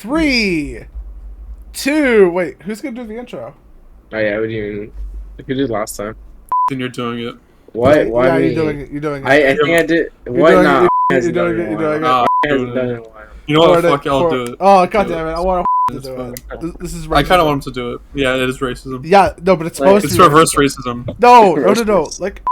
3, 2. Wait, who's gonna do the intro? Oh yeah, what do you mean? Like we did last time. Then you're doing it. What? Why yeah, me? you're doing it. You're doing it. I think I did. You're What? doing Nah, it, hasn't you're done doing it in it, a you're doing while. it. Nah, hasn't done it in a while. You know what? Fuck it, I'll do it. Oh, god damn it. I want to It's do fine. it. This is racism. I kind of want him to do it. Yeah, it is racism. Yeah, no, but it's supposed It's to be reverse racism. No. Like,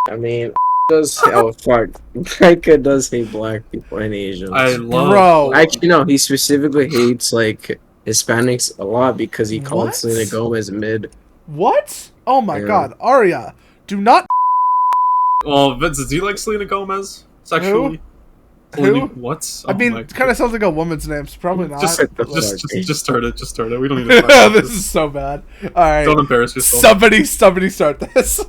I mean, does oh fuck, KYKA does hate black people and Asians. I love. bro. Actually, no, he specifically hates like Hispanics a lot because he called What? Selena Gomez mid. What? Oh my Yeah. god, Arya, do not. Well, Vince, do you like Selena Gomez sexually? Who? What? I mean, it kind of sounds like a woman's name, so probably not. Just start it. Just start it. We don't need to. This is so bad. All right, Don't embarrass yourself. somebody start this.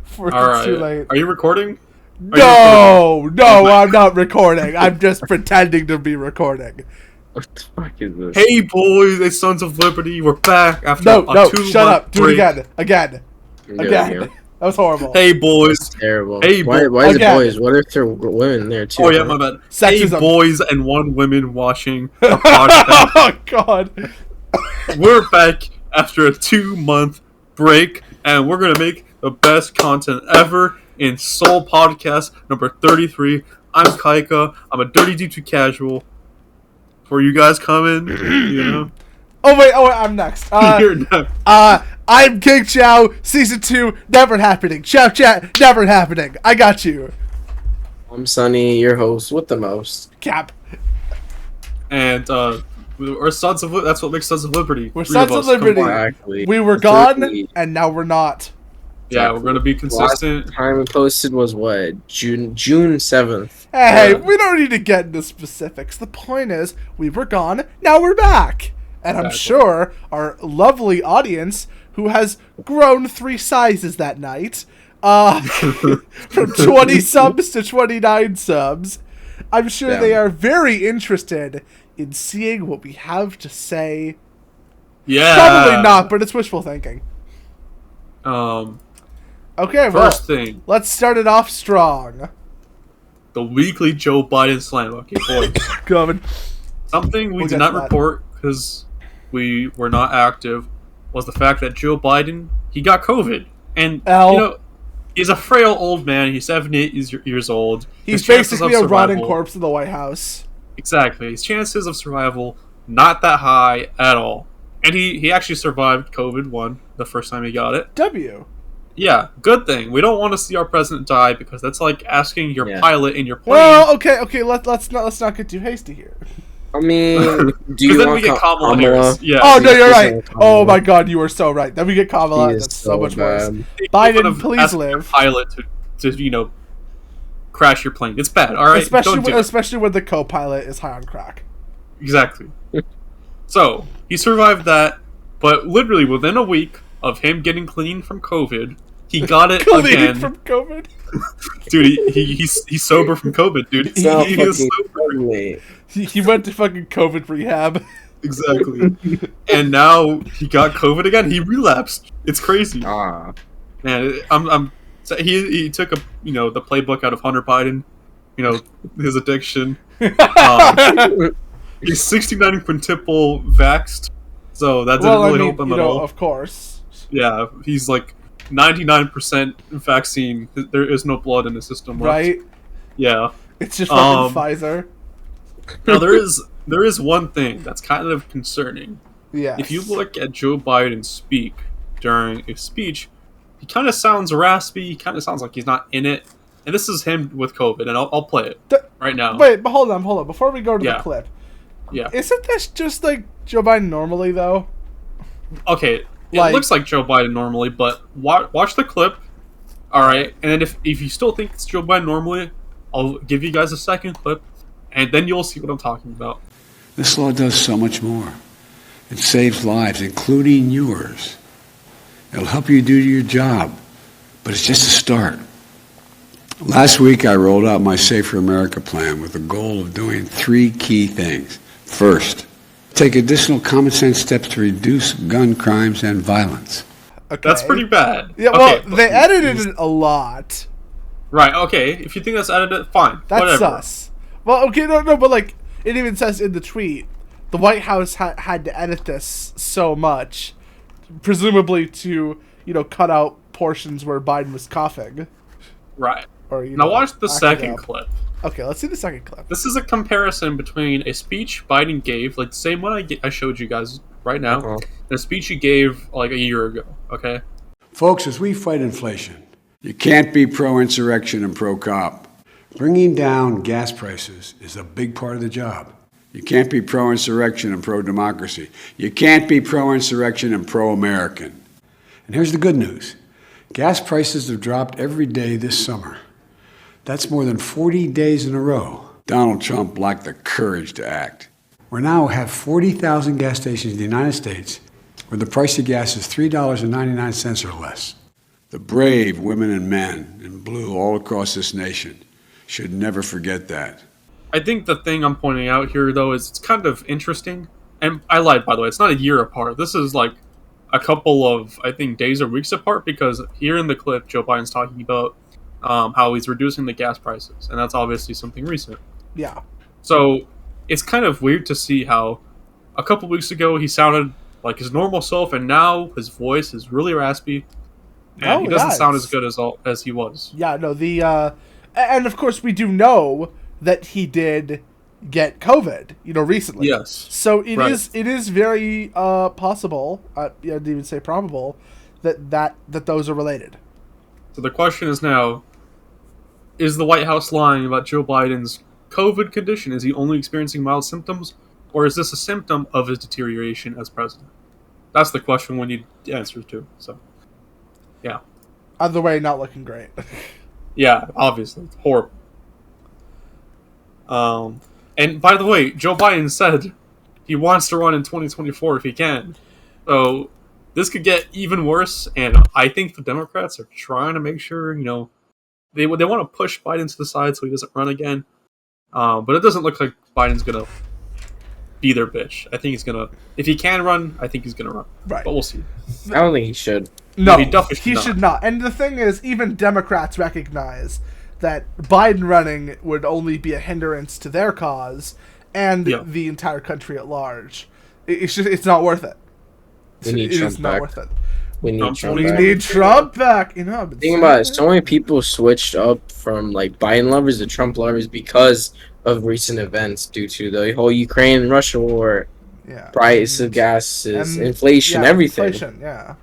Before All it's right. too late. Are you recording? No, I'm not recording. I'm just pretending to be recording. What the fuck is this? Hey boys, it's Sons of Liberty. We're back after No, a 2-month shut up. Do it break. again. Yeah. That was horrible. Hey boys. Terrible. Hey, why is it again. boys? What if there were women there too? Oh yeah, my bad. Sexism. Hey boys and one woman watching a podcast. Oh god. We're back after a 2-month break, and we're gonna make the best content ever in SoL podcast number 33. I'm KYKA. I'm a dirty D2 casual. Before you guys come in, you know. Oh wait, I'm next. You're not. I'm King Chao. Season 2, never happening. Chao chat, never happening. I got you. I'm Sunny, your host with the most. Cap. And we're Sons of That's what makes Sons of Liberty. We're Three Sons of us Liberty. combined. Exactly. We were gone, and now we're not. Yeah, we're gonna be consistent. Last time we posted was what? June 7th. Hey, we don't need to get into specifics. The point is, we were gone, now we're back. And I'm sure our lovely audience, who has grown 3 sizes that night, from 20 subs to 29 subs, I'm sure they are very interested in seeing what we have to say. Yeah. Probably not, but it's wishful thinking. Okay, First thing, let's start it off strong. the weekly Joe Biden slam. Okay, boys. Coming. Something we We'll did get not to that. report because we were not active was the fact that Joe Biden, he got COVID. And, L. you know, he's a frail old man. He's 78 years old. He's His chances basically of a rotting survival- corpse in the White House. Exactly. His chances of survival, not that high at all. And he actually survived COVID-1 the first time he got it. W. Yeah, good thing. We don't want to see our president die because that's like asking your pilot in your plane. Well, okay. Let's not get too hasty here. I mean, do Because you then want we get Kamala Kamala? Harris. Yeah. Oh no, you're He's right. Kamala. Oh my God, you are so right. Then we get Kamala. He is That's so much worse. bad. Biden, Instead of please asking your live. pilot to crash your plane. It's bad. All right. Don't do it. Especially when the co-pilot is high on crack. Exactly. So he survived that, but literally within a week of him getting clean from COVID, he got it Clean again. from COVID. Dude, he's sober from COVID, dude. It's not He fucking is sober. friendly. He went to fucking COVID rehab. Exactly. And now he got COVID again. He relapsed. It's crazy. Ah, Man, so he took the playbook out of Hunter Biden, his addiction. He's 69 quintuple vaxxed, so that didn't really help him at all. Of course. Yeah, he's like 99% vaccine. There is no blood in the system left. Right? Yeah. It's just fucking Pfizer. Now there is one thing that's kind of concerning. Yeah. If you look at Joe Biden speak during a speech, he kind of sounds raspy. He kind of sounds like he's not in it. And this is him with COVID, and I'll play it right now. Wait, but hold on. Before we go to the clip. Yeah. Isn't this just like Joe Biden normally, though? Okay, it looks like Joe Biden normally, but watch the clip. All right, and then if you still think it's Joe Biden normally, I'll give you guys a second clip, and then you'll see what I'm talking about. This law does so much more. It saves lives, including yours. It'll help you do your job, but it's just a start. Last week, I rolled out my Safer America plan with the goal of doing 3 key things. First, take additional common sense steps to reduce gun crimes and violence. Okay. That's pretty bad. Yeah, well, they edited it a lot. Right, okay. If you think that's edited, fine. That's whatever. sus. Well, okay, no, but like, it even says in the tweet, the White House had to edit this so much, presumably to, cut out portions where Biden was coughing. Right. Or, now watch the second clip. Okay, let's see the second clip. This is a comparison between a speech Biden gave, like the same one I showed you guys right now, and a speech he gave like a year ago, okay? Folks, as we fight inflation, you can't be pro-insurrection and pro-cop. Bringing down gas prices is a big part of the job. You can't be pro-insurrection and pro-democracy. You can't be pro-insurrection and pro-American. And here's the good news. Gas prices have dropped every day this summer. That's more than 40 days in a row. Donald Trump lacked the courage to act. We now have 40,000 gas stations in the United States where the price of gas is $3.99 or less. The brave women and men in blue all across this nation should never forget that. I think the thing I'm pointing out here, though, is it's kind of interesting. And I lied, by the way. It's not a year apart. This is like a couple of, I think, days or weeks apart, because here in the clip, Joe Biden's talking about how he's reducing the gas prices. And that's obviously something recent. Yeah. So it's kind of weird to see how a couple weeks ago he sounded like his normal self, and now his voice is really raspy. And he doesn't sound as good as he was. Yeah, no, and of course we do know that he did get COVID, recently. Yes. So it is very possible, I didn't even say probable, that those are related. So the question is now, is the White House lying about Joe Biden's COVID condition? Is he only experiencing mild symptoms, or is this a symptom of his deterioration as president? That's the question we need answers to. So, yeah. Either way, not looking great. Yeah, obviously. It's horrible. And by the way, Joe Biden said he wants to run in 2024 if he can. So this could get even worse, and I think the Democrats are trying to make sure, they want to push Biden to the side so he doesn't run again. But it doesn't look like Biden's going to be their bitch. I think he's going to, if he can run, I think he's going to run. Right. But we'll see. I don't think he should. No, he should not. And the thing is, even Democrats recognize that Biden running would only be a hindrance to their cause and the entire country at large. It's not worth it. We need Trump back. not worth it. We need Trump We back. need Trump back. Think about it. So many people switched up from Biden lovers to Trump lovers because of recent events, due to the whole Ukraine and Russia war, price of gases, inflation, everything. Inflation, yeah.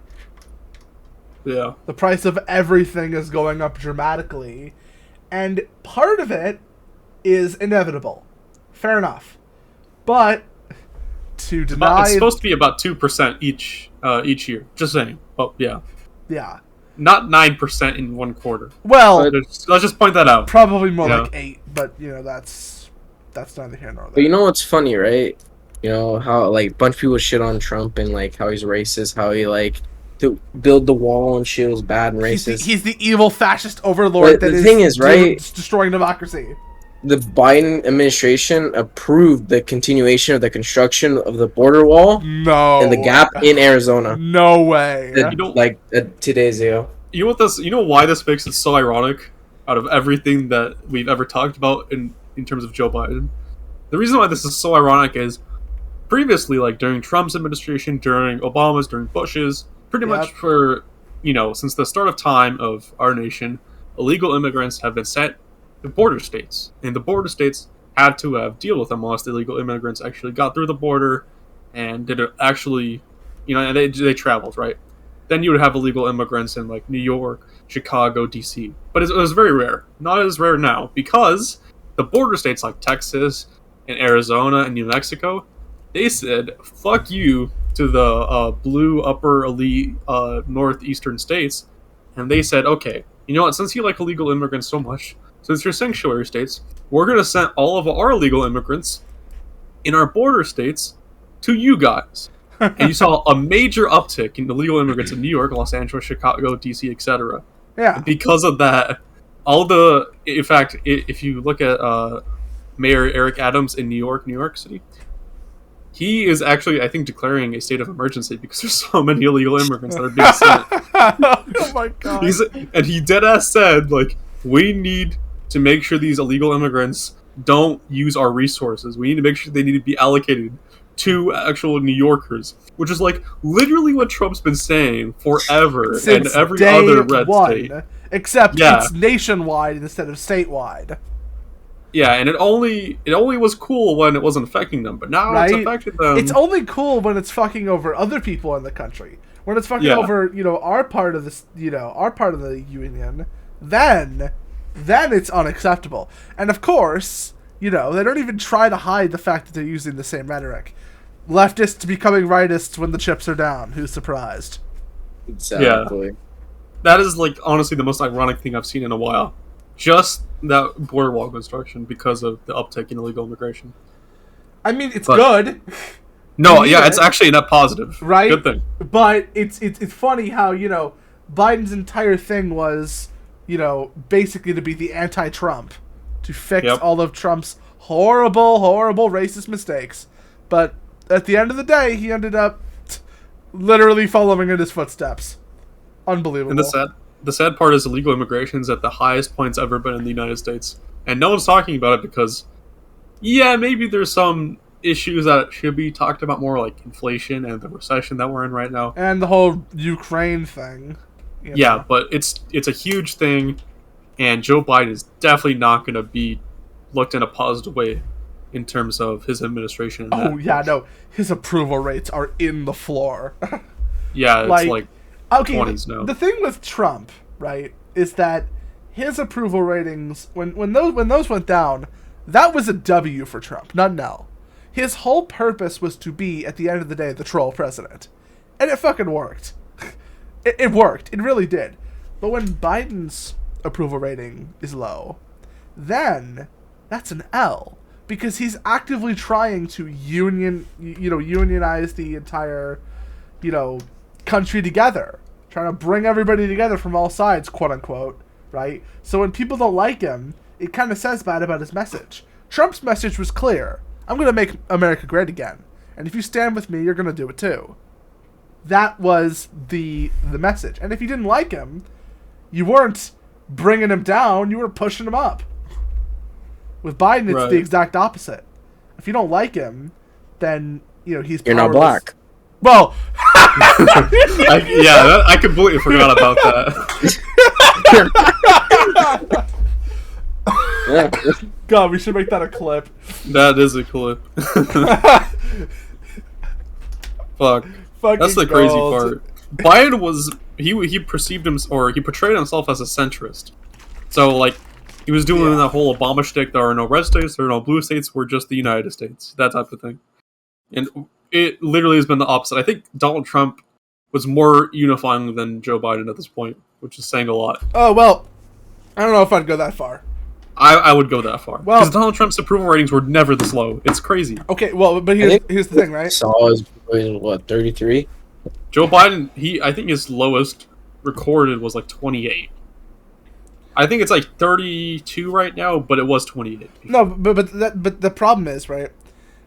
The price of everything is going up dramatically, and part of it is inevitable. Fair enough, but to deny it's supposed to be about 2% each year. Just saying. Oh yeah. Not 9% in one quarter. Well, let's just point that out. Probably more like 8, but that's neither here nor there. But you know what's funny, right? You know how a bunch of people shit on Trump and how he's racist, how he to build the wall and shit was bad and racist. He's the evil fascist overlord the thing is, right? Destroying democracy. The Biden administration approved the continuation of the construction of the border wall. No. And the gap in Arizona. No way. 2 days ago. You know why this makes it so ironic out of everything that we've ever talked about in terms of Joe Biden? The reason why this is so ironic is previously, during Trump's administration, during Obama's, during Bush's, pretty much for, since the start of time of our nation, illegal immigrants have been sent to border states. And the border states had to deal with them unless the illegal immigrants actually got through the border and did it actually, and they traveled, right? Then you would have illegal immigrants in New York, Chicago, DC. But it was very rare. Not as rare now, because the border states like Texas and Arizona and New Mexico, they said, fuck you to the blue upper elite northeastern states. And they said, okay, you know what, since you like illegal immigrants so much, since you're sanctuary states, we're going to send all of our illegal immigrants in our border states to you guys. And you saw a major uptick in illegal immigrants in New York, Los Angeles, Chicago, DC, etc. Yeah. Because of that, in fact, if you look at Mayor Eric Adams in New York City, he is actually, I think, declaring a state of emergency because there's so many illegal immigrants that are being sent. Oh my god. And he deadass said, we need to make sure these illegal immigrants don't use our resources. We need to make sure they need to be allocated to actual New Yorkers, which is like literally what Trump's been saying forever, Since and every day other red one, state. except Yeah. it's nationwide instead of statewide. Yeah, and it only was cool when it wasn't affecting them, but now it's Right? affecting them. It's only cool when it's fucking over other people in the country. When it's fucking Yeah. over, our part of this, our part of the union, then it's unacceptable. And of course, they don't even try to hide the fact that they're using the same rhetoric. Leftists becoming rightists when the chips are down. Who's surprised? Exactly. Yeah. That is, like, honestly the most ironic thing I've seen in a while. Just that border wall construction because of the uptick in illegal immigration. I mean, it's But- good. No, We yeah, need it's it. actually a net positive. Right? Good thing. But it's funny how, Biden's entire thing was, basically to be the anti-Trump. To fix Yep. all of Trump's horrible, horrible racist mistakes. But at the end of the day, he ended up literally following in his footsteps. Unbelievable. And the sad part is illegal immigration is at the highest point it's ever been in the United States. And no one's talking about it because, yeah, maybe there's some issues that should be talked about more, like inflation and the recession that we're in right now. And the whole Ukraine thing. Yeah, but it's a huge thing, and Joe Biden is definitely not going to be looked in a positive way in terms of his administration. Oh, yeah, no. His approval rates are in the floor. Yeah, it's like okay, 20s now. The thing with Trump, right, is that his approval ratings, when those went down, that was a W for Trump, not an L. His whole purpose was to be, at the end of the day, the troll president. And it fucking worked. It worked. It really did. But when Biden's approval rating is low, then that's an L. Because he's actively trying to unionize the entire, country together. Trying to bring everybody together from all sides, quote unquote, right? So when people don't like him, it kind of says bad about his message. Trump's message was clear. I'm going to make America great again. And if you stand with me, you're going to do it too. That was the message. And if you didn't like him, you weren't bringing him down, you were pushing him up. With Biden, it's the exact opposite. If you don't like him, then, he's powerless. You're not black. Well... I completely forgot about that. Yeah. God, we should make that a clip. That is a clip. Fuck. Fucking That's the crazy gold. part. Biden was he perceived him, or he portrayed himself as a centrist. So like he was doing that whole Obama shtick. There are no red states, there are no blue states. We're just the United States. That type of thing. And it literally has been the opposite. I think Donald Trump was more unifying than Joe Biden at this point, which is saying a lot. Oh, well, I don't know if I'd go that far. I would go that far. Well- Because Donald Trump's approval ratings were never this low. It's crazy. Okay, well, but here's the thing, right? SoL is what, 33? Joe Biden, I think his lowest recorded was like 28. I think it's like 32 right now, but it was 28. No, but the problem is, right?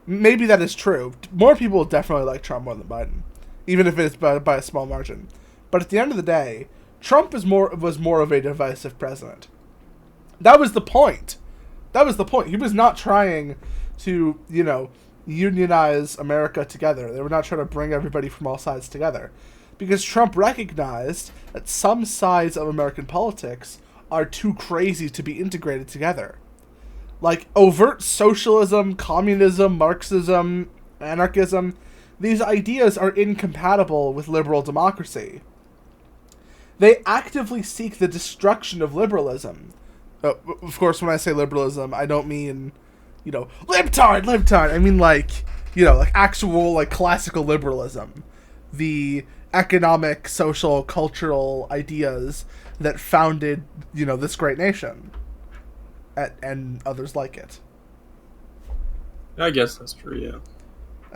Maybe that is true. More people definitely like Trump more than Biden, even if it's by a small margin. But at the end of the day, Trump was more of a divisive president. That was the point. He was not trying to, unionize America together. They were not trying to bring everybody from all sides together. Because Trump recognized that some sides of American politics are too crazy to be integrated together. Like overt socialism, communism, Marxism, anarchism, these ideas are incompatible with liberal democracy. They actively seek the destruction of liberalism. Of course, when I say liberalism, I don't mean, libtard. I mean, like actual, classical liberalism. The economic, social, cultural ideas that founded, this great nation. And others like it. I guess that's true, yeah.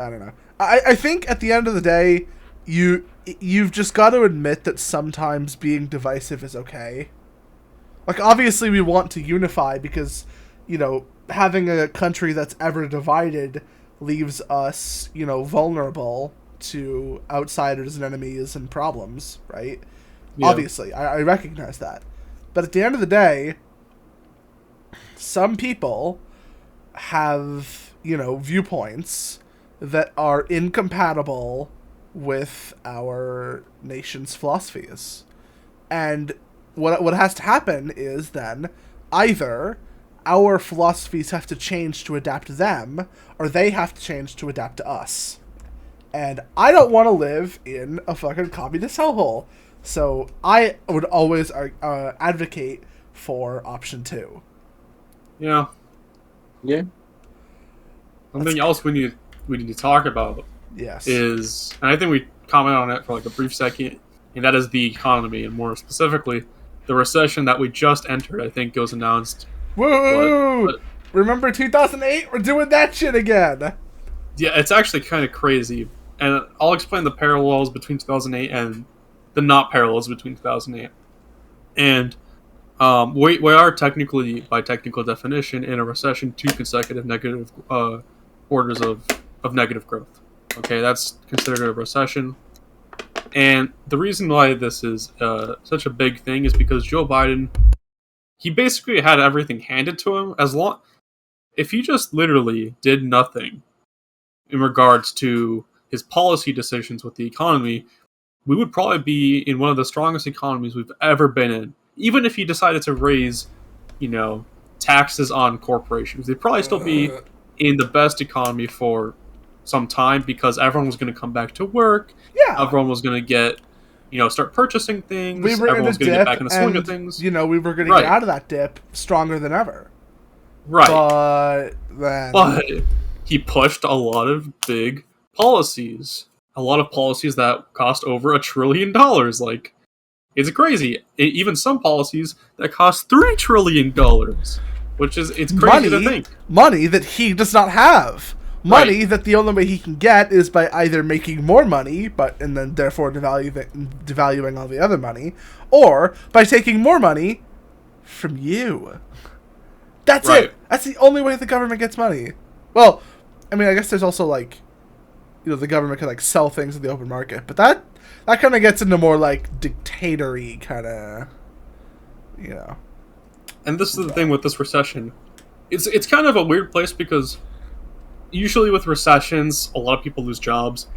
I don't know. I think at the end of the day, you've just got to admit that sometimes being divisive is okay. Like, obviously we want to unify because, having a country that's ever divided leaves us, vulnerable to outsiders and enemies and problems, right? Yeah. Obviously, I recognize that. But at the end of the day, some people have, viewpoints that are incompatible with our nation's philosophies. And what has to happen is then either our philosophies have to change to adapt to them, or they have to change to adapt to us. And I don't want to live in a fucking communist hellhole. So I would always advocate for option 2. Yeah. Yeah. Something else we need to talk about. Yes. Is, and I think we commented on it for like a brief second, and that is the economy, and more specifically, the recession that we just entered. I think was announced. Woo! Remember 2008? We're doing that shit again. Yeah, it's actually kind of crazy, and I'll explain the parallels between 2008 and the not parallels between 2008. And we are technically, by technical definition, in a recession, 2 consecutive negative quarters of negative growth. Okay, that's considered a recession. And the reason why this is such a big thing is because Joe Biden, he basically had everything handed to him. If he just literally did nothing in regards to his policy decisions with the economy, we would probably be in one of the strongest economies we've ever been in. Even if he decided to raise, taxes on corporations, they'd probably still be in the best economy for some time because everyone was going to come back to work. Yeah. Everyone was going to get, start purchasing things. We were Everyone was going to get back in the swing of things. We were going to get out of that dip stronger than ever. Right. But he pushed a lot of big policies. A lot of policies that cost over $1 trillion. Like, it's crazy. Even some policies that cost $3 trillion, which is, it's crazy to think. Money that he does not have. Money that the only way he can get is by either making more money, and then therefore devaluing all the other money, or by taking more money from you. That's it. That's the only way the government gets money. Well, I mean, I guess there's also like, the government can like sell things in the open market, but that kind of gets into more like dictatory kind of, And this is the thing with this recession. It's kind of a weird place because usually with recessions, a lot of people lose jobs.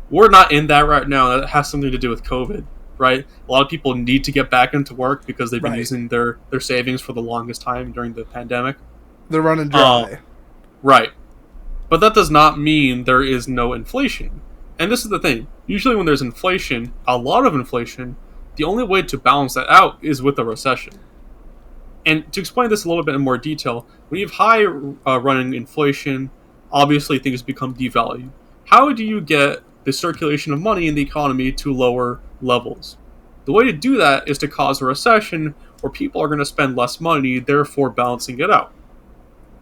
We're not in that right now. That has something to do with COVID, right? A lot of people need to get back into work because they've been using their savings for the longest time during the pandemic. They're running dry. Right. But that does not mean there is no inflation. And this is the thing. Usually when there's inflation, a lot of inflation, the only way to balance that out is with a recession. And to explain this a little bit in more detail, when you have high running inflation, obviously things become devalued. How do you get the circulation of money in the economy to lower levels? The way to do that is to cause a recession where people are going to spend less money, therefore balancing it out.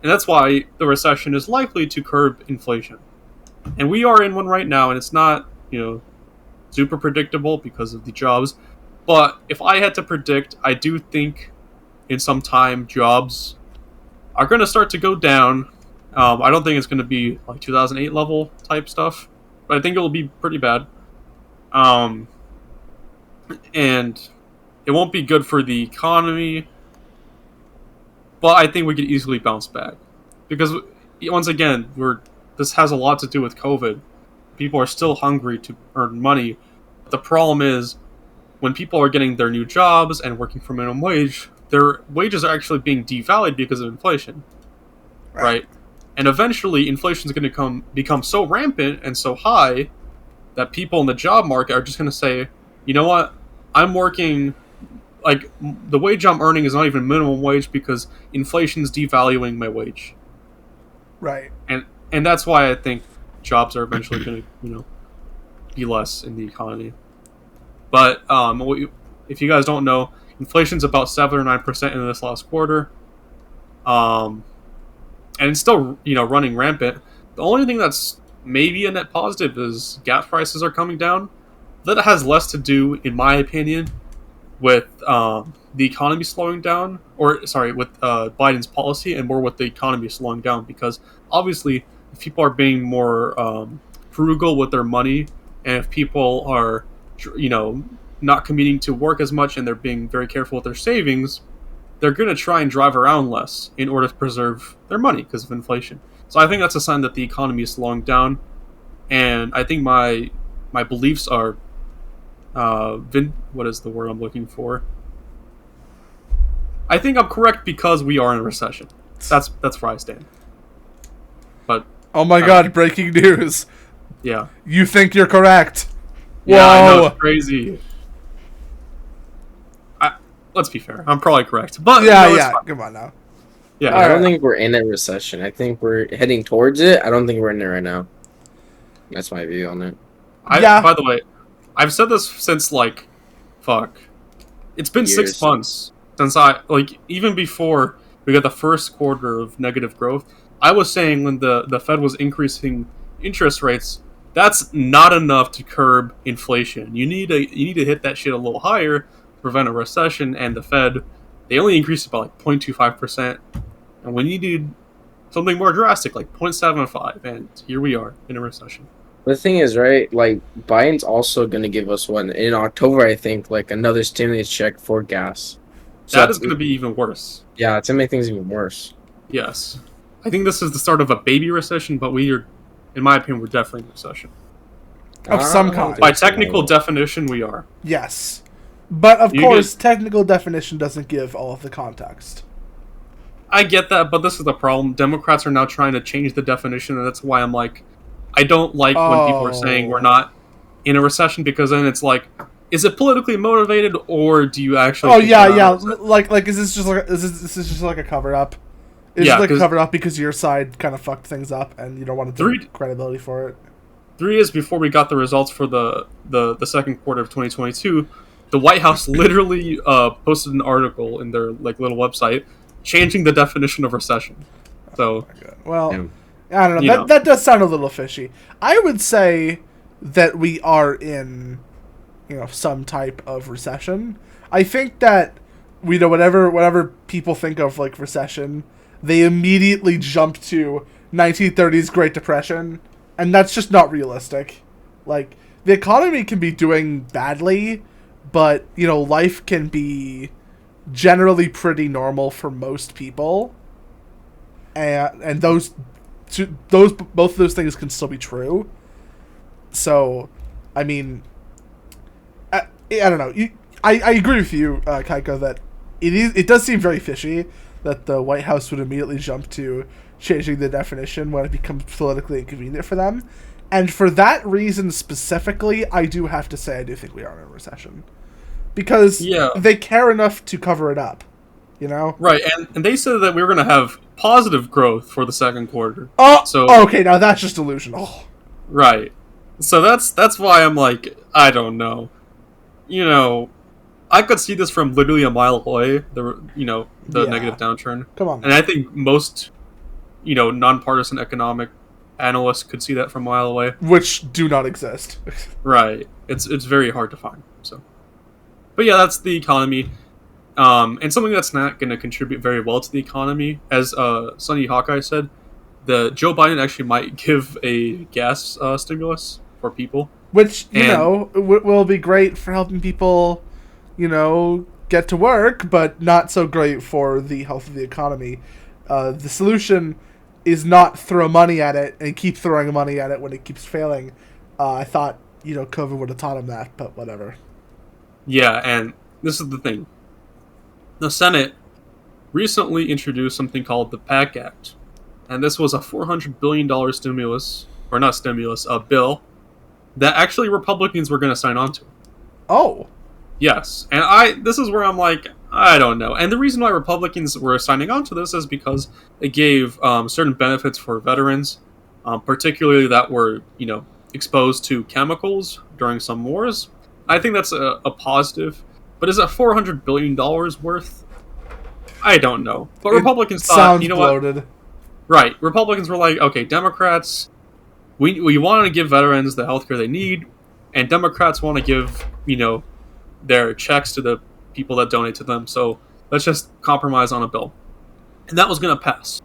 And that's why the recession is likely to curb inflation. And we are in one right now, and it's not, super predictable because of the jobs. But if I had to predict, I do think in some time jobs are going to start to go down. I don't think it's going to be like 2008 level type stuff, but I think it will be pretty bad. And it won't be good for the economy, but I think we could easily bounce back. Because, once again, this has a lot to do with COVID. People are still hungry to earn money. But the problem is, when people are getting their new jobs and working for minimum wage, their wages are actually being devalued because of inflation. Right? And eventually, inflation is going to become so rampant and so high that people in the job market are just going to say, you know what, I'm working... Like, the wage I'm earning is not even minimum wage because inflation's devaluing my wage. Right. And that's why I think jobs are eventually going to, be less in the economy. But if you guys don't know, inflation's about 7 or 9% in this last quarter. And it's still, running rampant. The only thing that's maybe a net positive is gas prices are coming down. That has less to do, in my opinion, with the economy slowing down, with Biden's policy, and more with the economy slowing down, because obviously if people are being more frugal with their money, and if people are not commuting to work as much and they're being very careful with their savings, they're going to try and drive around less in order to preserve their money because of inflation. So I think that's a sign that the economy is slowing down, and I think my beliefs are, what is the word I'm looking for? I think I'm correct because we are in a recession. That's where I stand. But oh my god, breaking news. Yeah. You think you're correct. Yeah, Whoa. I know, it's crazy. Let's be fair. I'm probably correct. But yeah, come on now. Yeah. I don't think we're in a recession. I think we're heading towards it. I don't think we're in it right now. That's my view on it. By the way, I've said this since, like, it's been Years. 6 months since even before we got the first quarter of negative growth, I was saying when the Fed was increasing interest rates, that's not enough to curb inflation. You need to hit that shit a little higher to prevent a recession, and the Fed, they only increased it by like 0.25%, and we needed something more drastic, like 0.75, and here we are in a recession. The thing is, right, like, Biden's also going to give us one in October, I think, like, another stimulus check for gas. So That is going to be even worse. Yeah, it's going to make things even worse. Yes. I think this is the start of a baby recession, but we are, in my opinion, we're definitely in a recession. Of some kind. By technical definition, we are. Yes. But, of course, technical definition doesn't give all of the context. I get that, but this is the problem. Democrats are now trying to change the definition, and that's why I'm like, I don't like when people are saying we're not in a recession, because then it's like, is it politically motivated, or do you actually? Oh yeah. Like is this just like a cover up? Is it like a cover up because your side kind of fucked things up and you don't want to take credibility for it? 3 years before we got the results for the second quarter of 2022, the White House literally posted an article in their like little website changing the definition of recession. So, well, I don't know. That does sound a little fishy. I would say that we are in, some type of recession. I think that whatever people think of like recession, they immediately jump to 1930s Great Depression, and that's just not realistic. Like, the economy can be doing badly, but life can be generally pretty normal for most people, and both of those things can still be true. So, I mean, I don't know. I agree with you, KYKA, that it does seem very fishy that the White House would immediately jump to changing the definition when it becomes politically inconvenient for them. And for that reason specifically, I do have to say I do think we are in a recession. Because they care enough to cover it up, Right, and they said that we were going to have positive growth for the second quarter. Okay, now that's just delusional. Right. So that's why I'm like, I don't know. I could see this from literally a mile away, the negative downturn. Come on. And I think most, nonpartisan economic analysts could see that from a mile away. Which do not exist. Right. It's very hard to find. So, but yeah, that's the economy. And something that's not going to contribute very well to the economy, as Sunnyhawkeye said, Joe Biden actually might give a gas stimulus for people. Which, will be great for helping people, get to work, but not so great for the health of the economy. The solution is not throw money at it and keep throwing money at it when it keeps failing. I thought, COVID would have taught him that, but whatever. Yeah, and this is the thing. The Senate recently introduced something called the PAC Act. And this was a $400 billion stimulus, or not stimulus, a bill, that actually Republicans were going to sign on to. Oh. Yes. And this is where I'm like, I don't know. And the reason why Republicans were signing on to this is because it gave certain benefits for veterans, particularly that were, exposed to chemicals during some wars. I think that's a positive. But is it $400 billion worth? I don't know. But Republicans thought, bloated. What? Right. Republicans were like, okay, Democrats, we want to give veterans the healthcare they need, and Democrats want to give, their checks to the people that donate to them, so let's just compromise on a bill. And that was going to pass.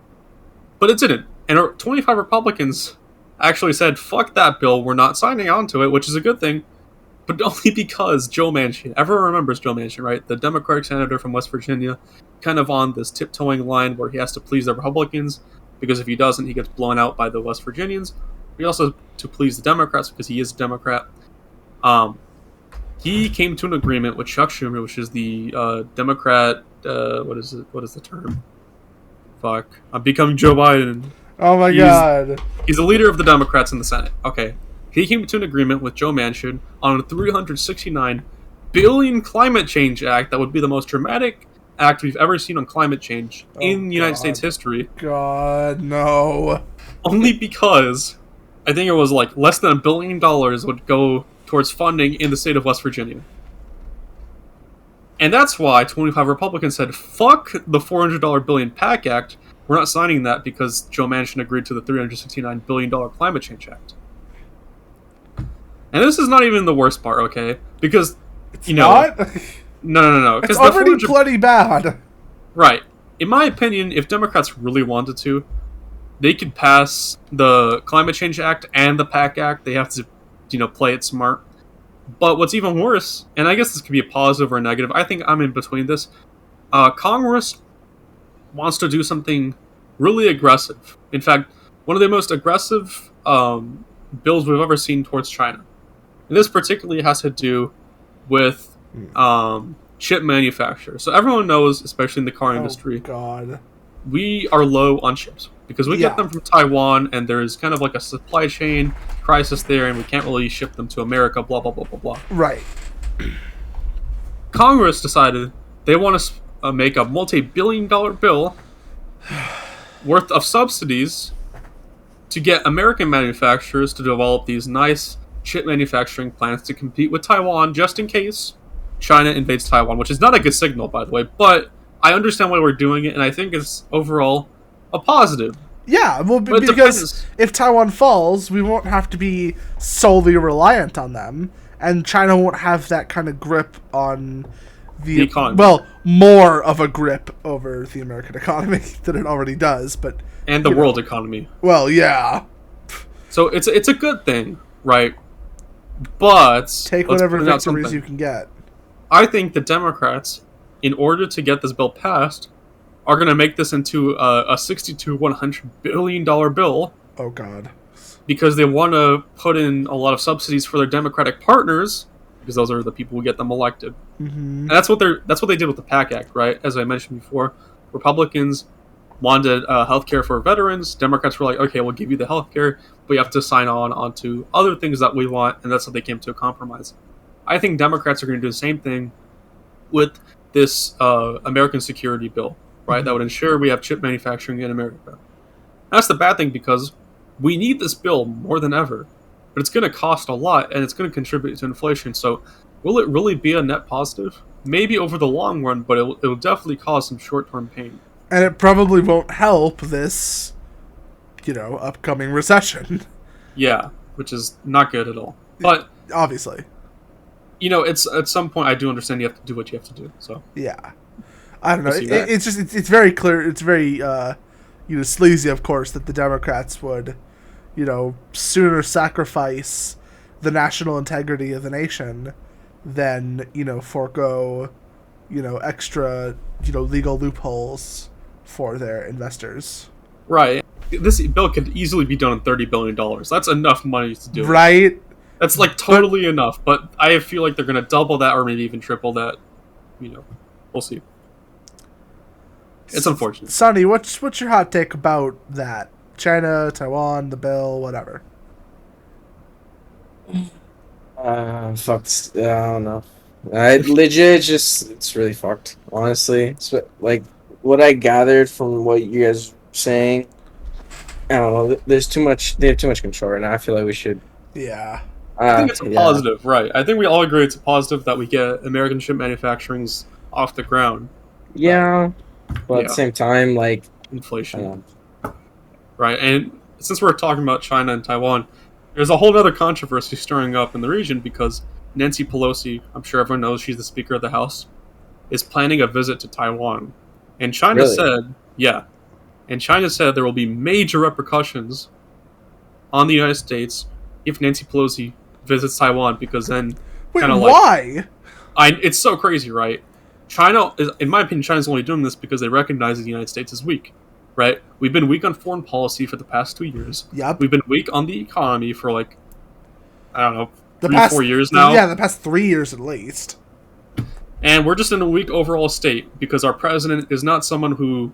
But it didn't. And 25 Republicans actually said, fuck that bill, we're not signing on to it, which is a good thing, but only because Joe Manchin, everyone remembers Joe Manchin, right? The Democratic senator from West Virginia, kind of on this tiptoeing line where he has to please the Republicans, because if he doesn't, he gets blown out by the West Virginians. He also to please the Democrats because he is a Democrat. He came to an agreement with Chuck Schumer, which is the Democrat. What is it? What is the term? Fuck! I'm becoming Joe Biden. Oh my god! He's the leader of the Democrats in the Senate. Okay, he came to an agreement with Joe Manchin on a $369 billion climate change act that would be the most dramatic act we've ever seen on climate change in United States history. God, no! Only because I think it was like less than $1 billion would go towards funding in the state of West Virginia. And that's why 25 Republicans said, fuck the $400 billion PAC Act. We're not signing that because Joe Manchin agreed to the $369 billion Climate Change Act. And this is not even the worst part, okay? Because, it's not? No. It's already plenty bad. Right. In my opinion, if Democrats really wanted to, they could pass the Climate Change Act and the PAC Act. They have to, play it smart. But what's even worse, and I guess this could be a positive or a negative, I think I'm in between this. Congress wants to do something really aggressive. In fact, one of the most aggressive bills we've ever seen towards China. And this particularly has to do with chip manufacturers. So everyone knows, especially in the car industry, we are low on chips. Because we get them from Taiwan, and there's kind of like a supply chain crisis there, and we can't really ship them to America, blah, blah, blah, blah, blah. Right. Congress decided they want to make a multi-billion-dollar bill worth of subsidies to get American manufacturers to develop these nice chip manufacturing plants to compete with Taiwan, just in case China invades Taiwan, which is not a good signal, by the way, but I understand why we're doing it, and I think it's overall a positive. Yeah, well, because if Taiwan falls, we won't have to be solely reliant on them, and China won't have that kind of grip on the economy. Well, more of a grip over the American economy than it already does, but and the world economy. Well, yeah. So it's a good thing, right? But take whatever victories you can get. I think the Democrats, in order to get this bill passed, are going to make this into a $60 to $100 billion bill. Oh, God. Because they want to put in a lot of subsidies for their Democratic partners, because those are the people who get them elected. Mm-hmm. And that's what they did with the PAC Act, right? As I mentioned before, Republicans wanted health care for veterans. Democrats were like, okay, we'll give you the health care, but you have to sign on to other things that we want, and that's how they came to a compromise. I think Democrats are going to do the same thing with this American security bill. Right, that would ensure we have chip manufacturing in America. That's the bad thing because we need this bill more than ever, but it's going to cost a lot and it's going to contribute to inflation. So, will it really be a net positive? Maybe over the long run, but it will definitely cause some short-term pain. And it probably won't help this, upcoming recession. Yeah, which is not good at all. But obviously, it's at some point I do understand you have to do what you have to do. So yeah. I don't know. It's just it's very clear. It's very sleazy, of course, that the Democrats would, sooner sacrifice the national integrity of the nation than forego, extra legal loopholes for their investors. Right. This bill could easily be done on $30 billion. That's enough money to do it. Right. That's totally enough. But I feel like they're going to double that or maybe even triple that. We'll see. It's unfortunate. Sonny, what's your hot take about that? China, Taiwan, the bill, whatever. Fucked. I don't know. Legit, it's really fucked. Honestly, it's what I gathered from what you guys were saying. I don't know. There's too much. They have too much control right now. I feel like we should. Yeah. I think it's a positive, right? I think we all agree it's a positive that we get American chip manufacturings off the ground. Yeah. But at the same time, inflation. Right, and since we're talking about China and Taiwan, there's a whole other controversy stirring up in the region because Nancy Pelosi, I'm sure everyone knows she's the Speaker of the House, is planning a visit to Taiwan. And China said there will be major repercussions on the United States if Nancy Pelosi visits Taiwan, because then Wait, Kinda why? It's so crazy, right? China is, in my opinion, China's only doing this because they recognize the United States is weak, right? We've been weak on foreign policy for the past 2 years. Yep. We've been weak on the economy for like, I don't know, The 4 years now. Yeah, the past 3 years at least. And we're just in a weak overall state because our president is not someone who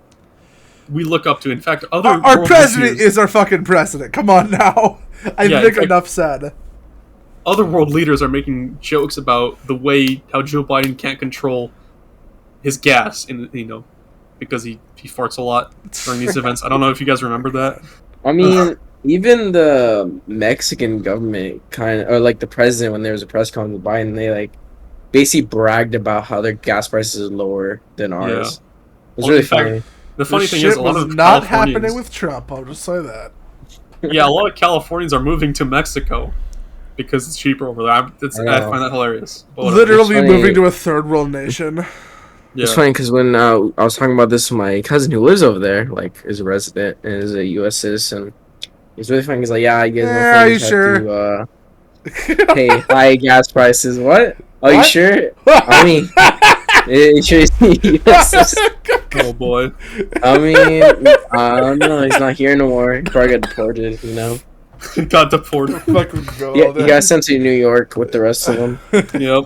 we look up to. In fact, Our president is our fucking president. Come on now. I think enough said. Other world leaders are making jokes about the way how Joe Biden can't control his gas, because he farts a lot during these events. I don't know if you guys remember that. I mean, even the Mexican government or like the president, when there was a press conference with Biden, they like basically bragged about how their gas prices are lower than ours. Yeah. It was really funny. The funny thing shit is, a lot was of not Californians, happening with Trump. I'll just say that. yeah, a lot of Californians are moving to Mexico because it's cheaper over there. I find that hilarious. But whatever. Literally moving to a third world nation. Yeah. It's funny because when I was talking about this with my cousin who lives over there, like is a resident and is a U.S. citizen, he's really funny. He's like, "Yeah, you guys are you sure? Have to pay high gas prices." What? Are you sure? I mean, Oh boy. I mean, I don't know. He's not here no more. He probably got deported. Got deported. Yeah, he got sent to New York with the rest of them. Yep.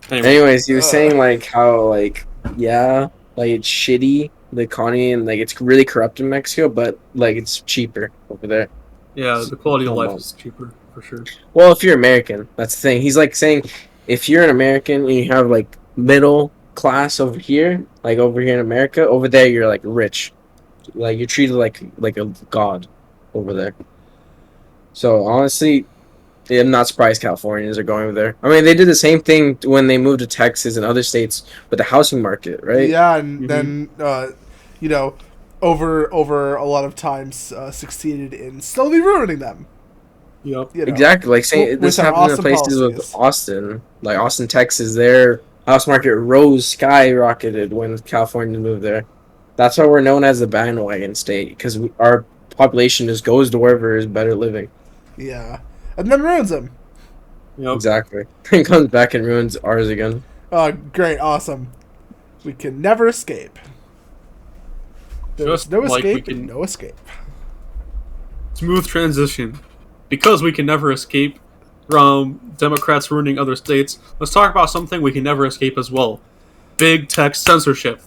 Anyways, he was saying like how like it's shitty, the economy, and like it's really corrupt in Mexico, but like it's cheaper over there. Yeah, the quality of life is cheaper for sure. Well, if you're American, that's the thing. He's like saying if you're an American and you have like middle class over here, like over here in America, over there you're like rich, like you're treated like a god over there. So honestly, I'm not surprised Californians are going over there. I mean, they did the same thing when they moved to Texas and other states with the housing market, right? Yeah, and then over a lot of times succeeded in slowly ruining them. Yep. Exactly. Like saying this happened in places with Austin, like Austin, Texas. Their house market skyrocketed when California moved there. That's why we're known as the bandwagon state, because our population just goes to wherever is better living. Yeah. And then ruins them. Yep. Exactly. And comes back and ruins ours again. Oh, great. Awesome. We can never escape. There's no escape, no escape. Smooth transition. Because we can never escape from Democrats ruining other states, let's talk about something we can never escape as well. Big tech censorship.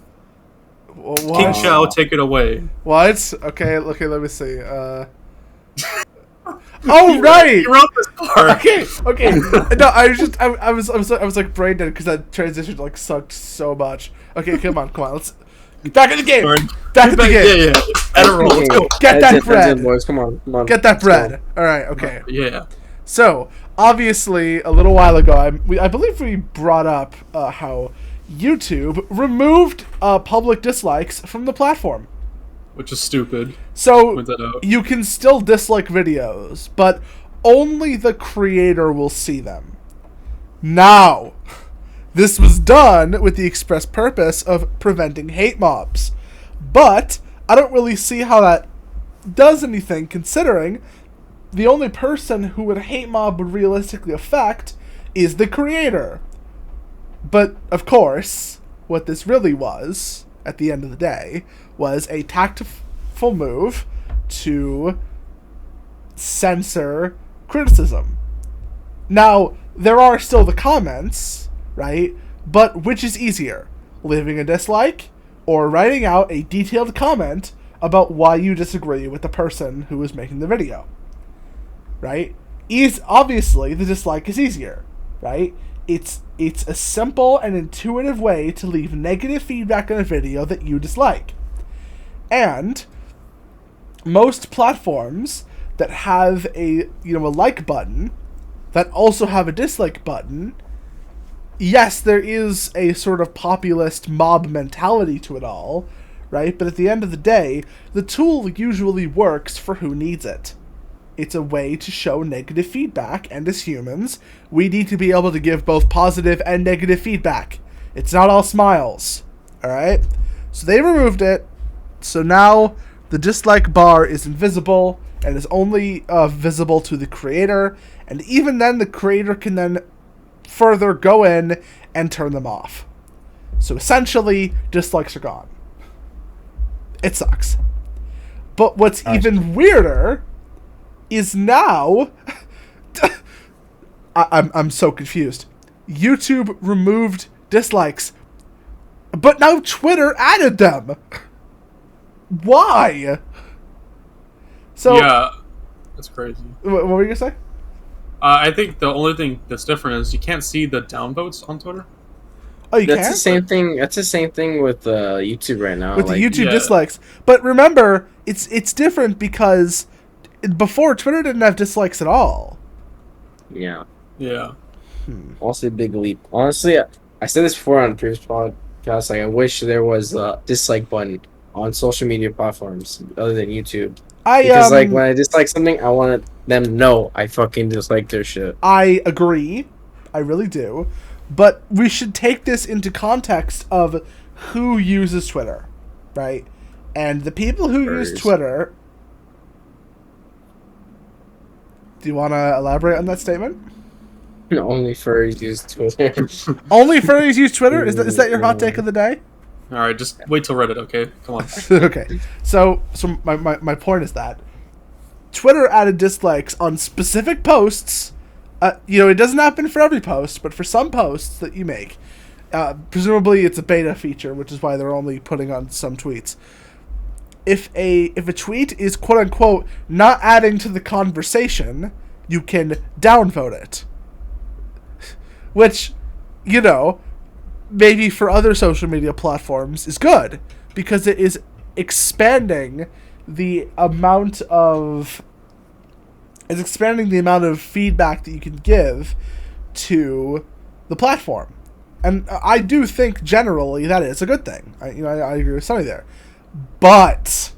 What? King Chao, take it away. What? Okay, let me see. Oh, right! You wrote this part. Okay. No, I was like brain dead because that transition like sucked so much. Okay, come on, let's get back in the game. Back in the game. Yeah. Let's go. Get that bread, boys. Come on. Get that bread. All right. Okay. Yeah. So obviously, a little while ago, I believe we brought up how YouTube removed public dislikes from the platform. Which is stupid. So you can still dislike videos, but only the creator will see them. Now, this was done with the express purpose of preventing hate mobs. But I don't really see how that does anything, considering the only person who a hate mob would realistically affect is the creator. But, of course, what this really was, at the end of the day, was a tactful move to censor criticism. Now, there are still the comments, right? But which is easier? Leaving a dislike or writing out a detailed comment about why you disagree with the person who is making the video? Right? Obviously, the dislike is easier, right? It's a simple and intuitive way to leave negative feedback on a video that you dislike. And most platforms that have a like button that also have a dislike button, yes, there is a sort of populist mob mentality to it all, right? But at the end of the day, the tool usually works for who needs it. It's a way to show negative feedback, and as humans, we need to be able to give both positive and negative feedback. It's not all smiles, alright? So they removed it, so now the dislike bar is invisible, and is only visible to the creator, and even then the creator can then further go in and turn them off. So essentially, dislikes are gone. It sucks. But what's even weirder is now... I'm so confused. YouTube removed dislikes, but now Twitter added them. Why? So yeah, that's crazy. What were you gonna say? I think the only thing that's different is you can't see the downvotes on Twitter. Oh, you That's can? the same thing. That's the same thing with YouTube right now. With the YouTube yeah. dislikes. But remember, it's different because before Twitter didn't have dislikes at all. Yeah. Yeah. Also a big leap. Honestly, I said this before on previous podcast. Like, I wish there was a dislike button on social media platforms other than YouTube. Because like when I dislike something, I want them to know I fucking dislike their shit. I agree. I really do. But we should take this into context of who uses Twitter, right? And the people who use Twitter... Do you want to elaborate on that statement? Only furries use Twitter. Only furries use Twitter? Is that your hot take of the day? All right, just wait till Reddit, okay? Come on. Okay. So my point is that Twitter added dislikes on specific posts. It doesn't happen for every post, but for some posts that you make. Presumably it's a beta feature, which is why they're only putting on some tweets. If a tweet is quote unquote not adding to the conversation, you can downvote it. Which, maybe for other social media platforms is good, because it is expanding the amount of feedback that you can give to the platform. And I do think generally that is a good thing. I agree with Sunny there. But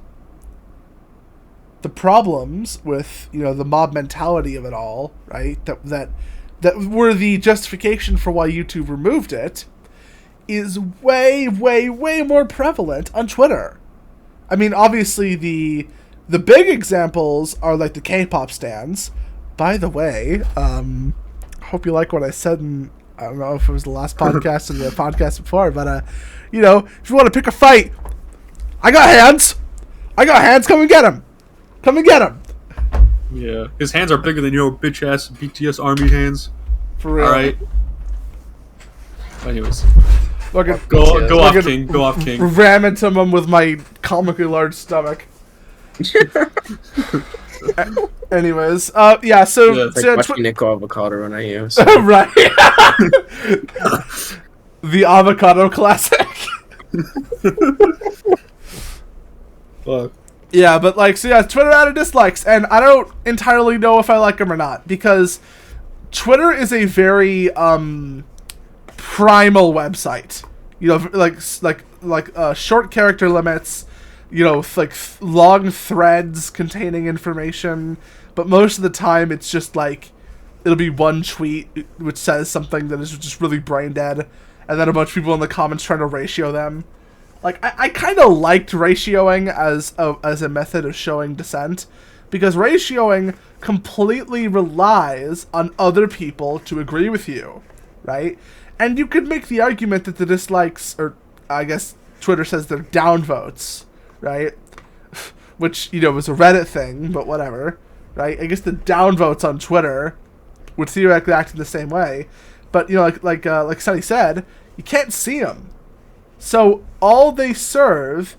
the problems with, the mob mentality of it all, right, that were the justification for why YouTube removed it, is way, way, way more prevalent on Twitter. I mean, obviously the big examples are like the K-pop stans. By the way, hope you like what I said in, I don't know if it was the last podcast or the podcast before, but if you want to pick a fight, I got hands. Come and get him. Yeah, his hands are bigger than your bitch ass BTS army hands. For real. All right. Anyways, go off, King. Ram into him with my comically large stomach. Anyways, yeah. So it's like watching Nico Avocado when I use. Right. The avocado classic. Fuck. Yeah, but Twitter added dislikes, and I don't entirely know if I like them or not, because Twitter is a very primal website. Short character limits, long threads containing information, but most of the time it's just it'll be one tweet which says something that is just really brain dead, and then a bunch of people in the comments trying to ratio them. I kind of liked ratioing as a method of showing dissent, because ratioing completely relies on other people to agree with you, right? And you could make the argument that the dislikes, or I guess Twitter says they're downvotes, right? Which, was a Reddit thing, but whatever, right? I guess the downvotes on Twitter would theoretically act in the same way, but, like Sunny said, you can't see them. So all they serve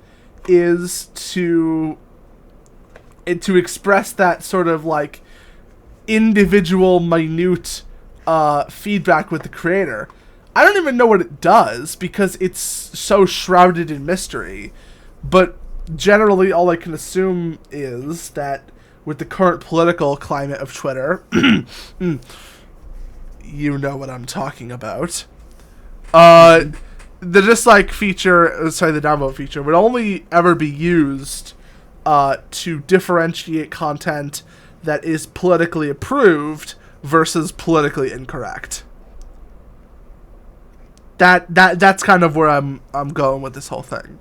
is to express that sort of individual minute feedback with the creator. I don't even know what it does because it's so shrouded in mystery. But generally all I can assume is that with the current political climate of Twitter, you know what I'm talking about. The dislike feature, the downvote feature, would only ever be used to differentiate content that is politically approved versus politically incorrect. That's kind of where I'm going with this whole thing.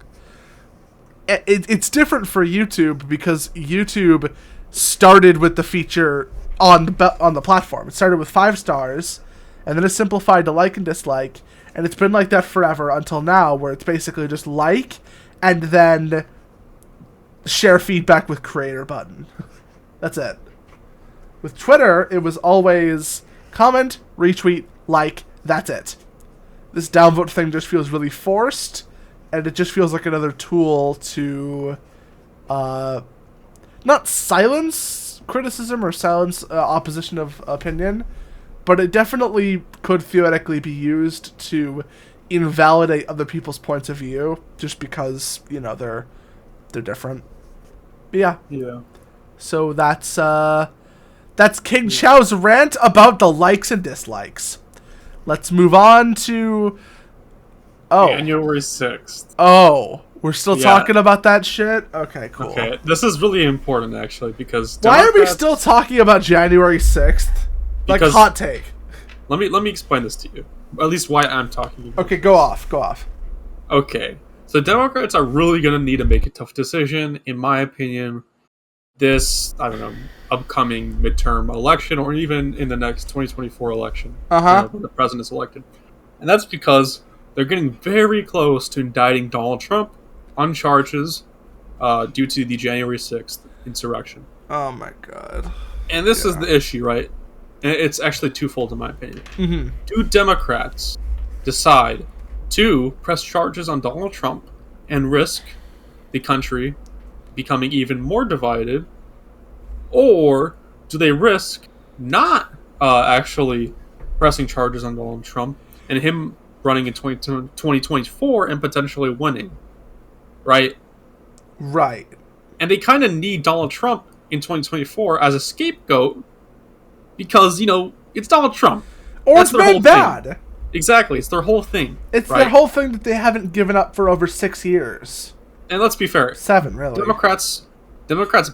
It's different for YouTube because YouTube started with the feature on the platform. It started with 5 stars, and then it simplified to like and dislike, and it's been like that forever until now, where it's basically just like and then share feedback with creator button. That's it. With Twitter, it was always comment, retweet, like, that's it. This downvote thing just feels really forced, and it just feels like another tool to not silence criticism or silence opposition of opinion, but it definitely could theoretically be used to invalidate other people's points of view just because, they're different. But yeah. So that's King Chao's rant about the likes and dislikes. Let's move on to January 6th. Oh, we're still talking about that shit? Okay, cool. Okay, this is really important actually because why are we still talking about January 6th? Like, hot take. Let me explain this to you. At least why I'm talking about Okay, go off. Okay. So Democrats are really going to need to make a tough decision, in my opinion, this, upcoming midterm election, or even in the next 2024 election, when the president's elected. And that's because they're getting very close to indicting Donald Trump on charges due to the January 6th insurrection. Oh my god. And this is the issue, right? And it's actually twofold in my opinion. Mm-hmm. Do Democrats decide to press charges on Donald Trump and risk the country becoming even more divided, or do they risk not actually pressing charges on Donald Trump and him running in 2024 and potentially winning? Right? Right. And they kind of need Donald Trump in 2024 as a scapegoat because, it's Donald Trump. Or it's been bad. Thing. Exactly. It's their whole thing. It's their whole thing that they haven't given up for over 6 years. And let's be fair. 7, really. Democrats'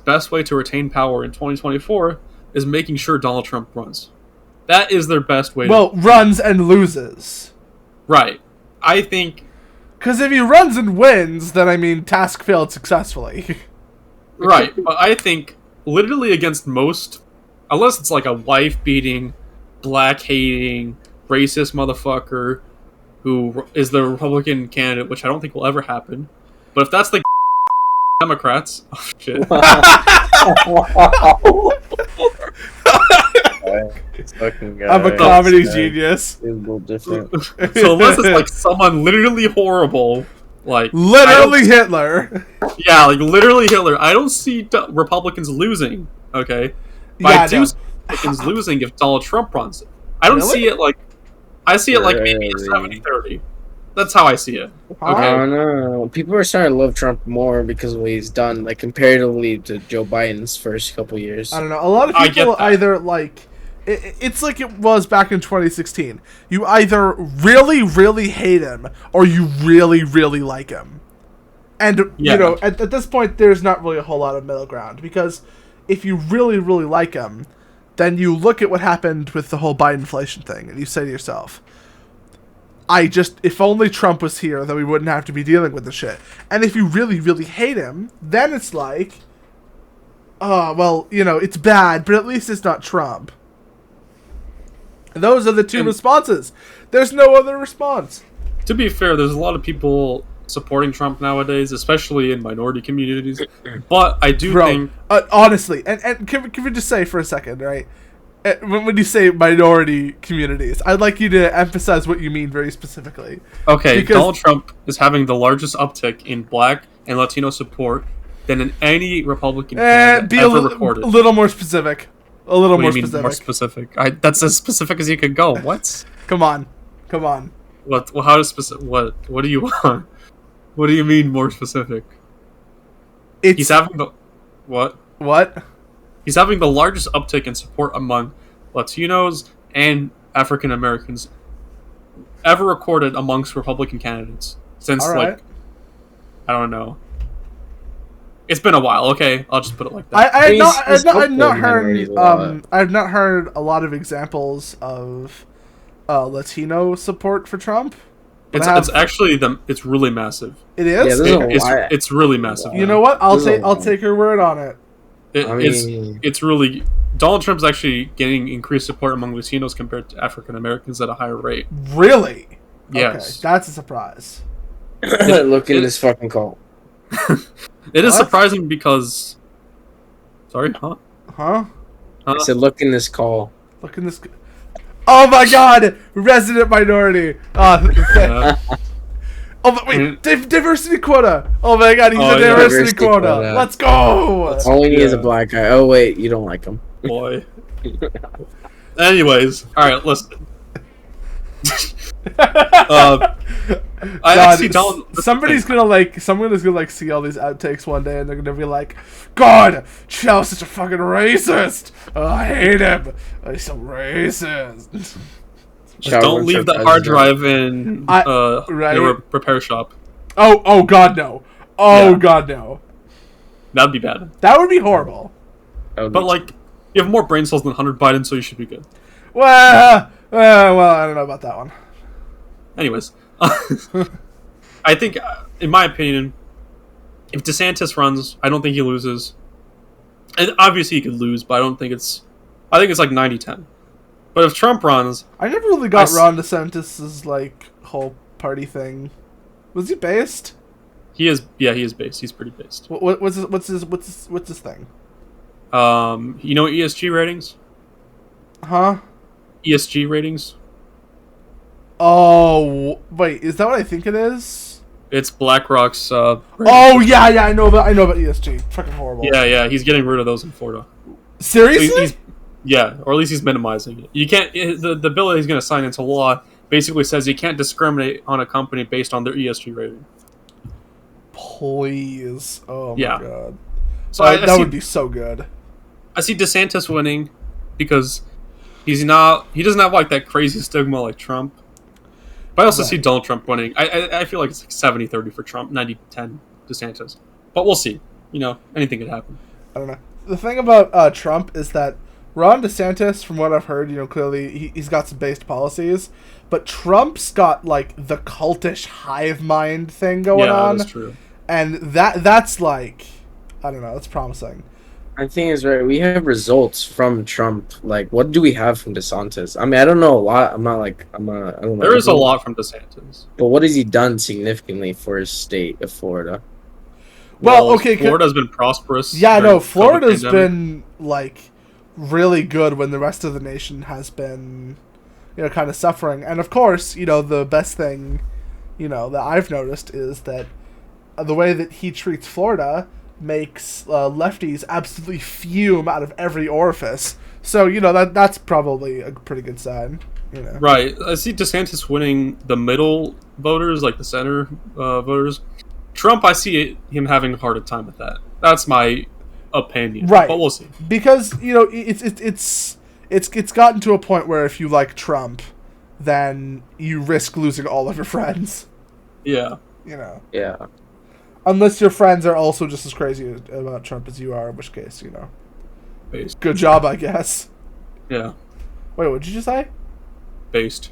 best way to retain power in 2024 is making sure Donald Trump runs. That is their best way. Well, runs and loses. Right. I think... Because if he runs and wins, then, task failed successfully. Right. But I think, literally against most... Unless it's like a wife-beating, black-hating, racist motherfucker who is the Republican candidate, which I don't think will ever happen. But if that's the Democrats... Oh, shit. I'm a comedy genius. It's a little different. So unless it's like someone literally horrible, like... Literally Hitler. Yeah, like literally Hitler. I don't see Republicans losing, okay? But I do see Republicans losing if Donald Trump runs it. I don't see it like... I see it like maybe 70-30. That's how I see it. Okay. I don't know. People are starting to love Trump more because of what he's done, like comparatively to Joe Biden's first couple years. I don't know. A lot of people either like... It's like it was back in 2016. You either really, really hate him, or you really, really like him. And, at this point, there's not really a whole lot of middle ground. Because if you really, really like him, then you look at what happened with the whole Biden-inflation thing, and you say to yourself, if only Trump was here, then we wouldn't have to be dealing with this shit. And if you really, really hate him, then it's like, it's bad, but at least it's not Trump. Those are the two responses. There's no other response. To be fair, there's a lot of people supporting Trump nowadays, especially in minority communities. But I do think... honestly, and can we just say for a second, right? When you say minority communities, I'd like you to emphasize what you mean very specifically. Okay, Donald Trump is having the largest uptick in Black and Latino support than in any Republican candidate ever recorded. A little more specific. A little more specific. More specific? That's as specific as you could go. What? Come on. What? Well, how specific? What do you want? What do you mean more specific? He's having the what? What? He's having the largest uptick in support among Latinos and African Americans ever recorded amongst Republican candidates since I don't know. It's been a while. Okay, I'll just put it like that. I've not heard a lot of examples of Latino support for Trump. It's actually it's really massive. It is. It's really massive. You know what? I'll take her word on it. It's really Donald Trump's actually getting increased support among Latinos compared to African Americans at a higher rate. Really? Yes, okay, that's a surprise. Look in this fucking call. It is surprising because. Sorry, huh? I said, look in this call. Look in this. Oh my God! Resident minority. Oh, wait, diversity quota! Oh my God, he's a diversity quota. Let's go! All we need is a black guy. Oh wait, you don't like him. Boy. Anyways, alright, listen. Someone's gonna see all these outtakes one day and they're gonna be like, God, Chao's such a fucking racist! Oh, I hate him! He's so racist. Just don't leave the hard drive in your repair shop. Oh God, no. God, no. That'd be bad. That would be horrible. But like, you have more brain cells than Hunter Biden, so you should be good. Well, I don't know about that one. Anyways, I think, in my opinion, if DeSantis runs, I don't think he loses. And obviously he could lose, but I think it's like 90-10. But if Trump runs... I never really got Ron DeSantis' like whole party thing. Was he based? He is based. He's pretty based. What's his thing? You know ESG ratings? Huh? ESG ratings? Oh, wait, is that what I think it is? It's BlackRock's Oh yeah, I know about ESG. Fucking horrible. Yeah, he's getting rid of those in Florida. Seriously? Yeah, or at least he's minimizing it. You can't. The bill that he's going to sign into law basically says you can't discriminate on a company based on their ESG rating. Please, oh my God. So that would be so good. I see DeSantis winning because he doesn't have like that crazy stigma like Trump. But I also see Donald Trump winning. I feel like it's like 70-30 for Trump, 90-10 DeSantis. But we'll see. Anything could happen. I don't know. The thing about Trump is that Ron DeSantis, from what I've heard, clearly he's got some based policies, but Trump's got like the cultish hive mind thing going on. Yeah, that's true. And that's like, I don't know, it's promising. I think it's right. We have results from Trump. Like, what do we have from DeSantis? I mean, I don't know a lot. I don't know. There is a lot from DeSantis. But what has he done significantly for his state of Florida? Well, okay. Florida's been prosperous. Yeah, no, Florida's been like really good when the rest of the nation has been, kind of suffering. And of course, the best thing, that I've noticed is that the way that he treats Florida makes lefties absolutely fume out of every orifice. So, that's probably a pretty good sign. Right. I see DeSantis winning the middle voters, like the center voters. Trump, I see him having a harder time with that. That's my opinion. Right. But we'll see. Because, it's gotten to a point where if you like Trump, then you risk losing all of your friends. Yeah. Yeah. Unless your friends are also just as crazy about Trump as you are, in which case, Based. Good job, I guess. Yeah. Wait, what did you just say? Based.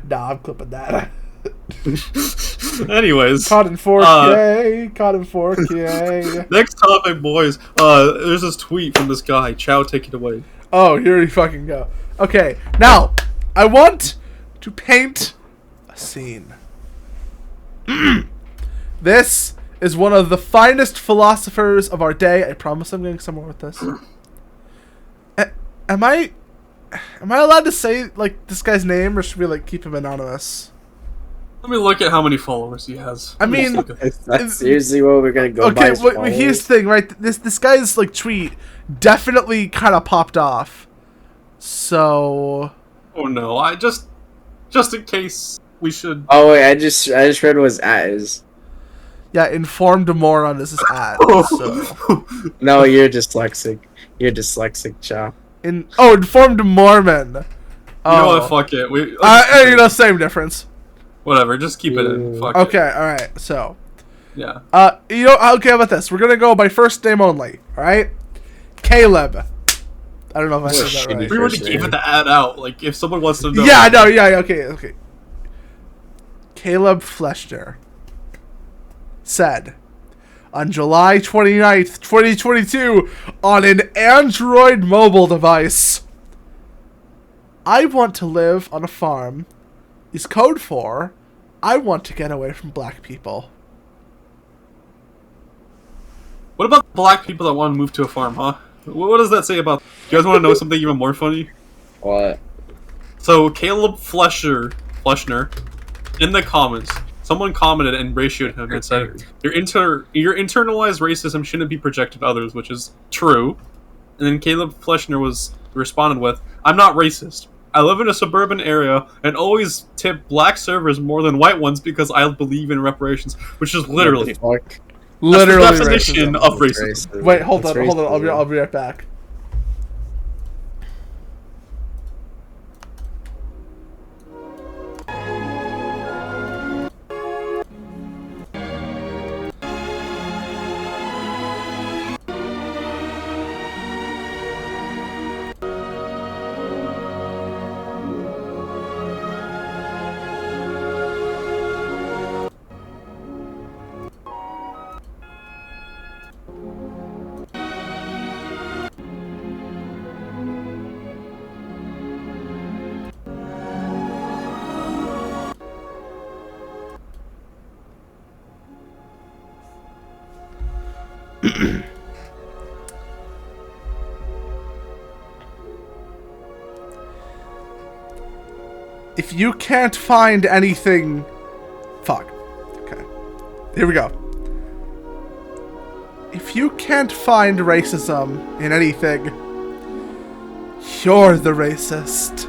Nah, I'm clipping that. Anyways. Caught in 4K. Next topic, boys. There's this tweet from this guy. Chao, take it away. Oh, here we fucking go. Okay, now, I want to paint a scene. This is one of the finest philosophers of our day. I promise I'm getting somewhere with this. Am I allowed to say like this guy's name, or should we like keep him anonymous? Let me look at how many followers he has. I mean, that's seriously what we're gonna go. Okay, here's the thing, right? This guy's like tweet definitely kind of popped off. So. Oh no! Just in case we should. Oh wait, I just read what his at is. Yeah, informed moron is his at. So. No, you're dyslexic. You're dyslexic, Chao. Informed Mormon. You know what? Fuck it. Same difference. Whatever. Just keep it in. Fuck okay. it. All right. So. Yeah. Okay. How about this? We're gonna go by first name only. All right. Caleb. I don't know if I said that right. We already gave it the ad out. Like, if someone wants to know. Yeah. No. Yeah. Okay. Caleb Fleshner said, on July 29th, 2022 on an Android mobile device. I want to live on a farm is code for I want to get away from black people. What about the black people that want to move to a farm, huh? What does that say about... You guys want to know something even more funny? What? So, Caleb Fleshner, in the comments, someone commented and ratioed him and said, your internalized racism shouldn't be projected to others, which is true. And then Caleb Fleshner responded with, I'm not racist. I live in a suburban area and always tip black servers more than white ones because I believe in reparations, which is literally... Literally That's the definition of racism. Wait, hold on. I'll be right back. If you can't find anything... Fuck. Okay. Here we go. If you can't find racism in anything, you're the racist.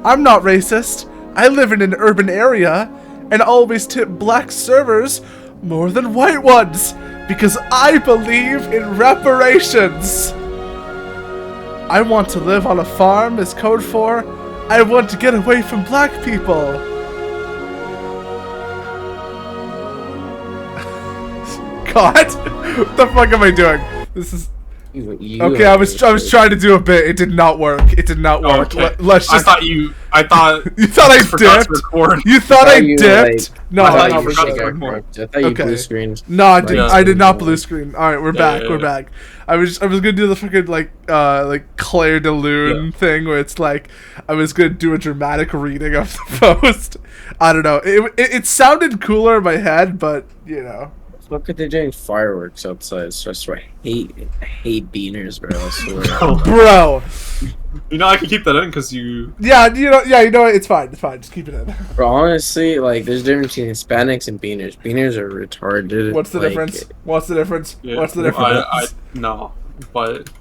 I'm not racist. I live in an urban area and always tip black servers more than white ones because I believe in reparations. I want to live on a farm is code for I want to get away from black people. God, what the fuck am I doing? This is okay. I was trying to do a bit. It did not work. It did not work. Okay. Let's just. I thought you thought I dipped. You thought I dipped. No, I no, thought you blue screened. No, I didn't. I did not blue screen. All right, we're back. We're back. I was gonna do the fucking like Claire de Lune thing where it's like I was gonna do a dramatic reading of the post. I don't know. It sounded cooler in my head, but you know. Look at they're doing fireworks outside. It's just I hate beaners, bro. I swear. Bro. You know I can keep that in because you. Yeah, you know what? It's fine. It's fine. Just keep it in. Bro, honestly, like there's a difference between Hispanics and beaners. Beaners are retarded. What's the difference? What's the difference? Yeah, What's the difference? No, but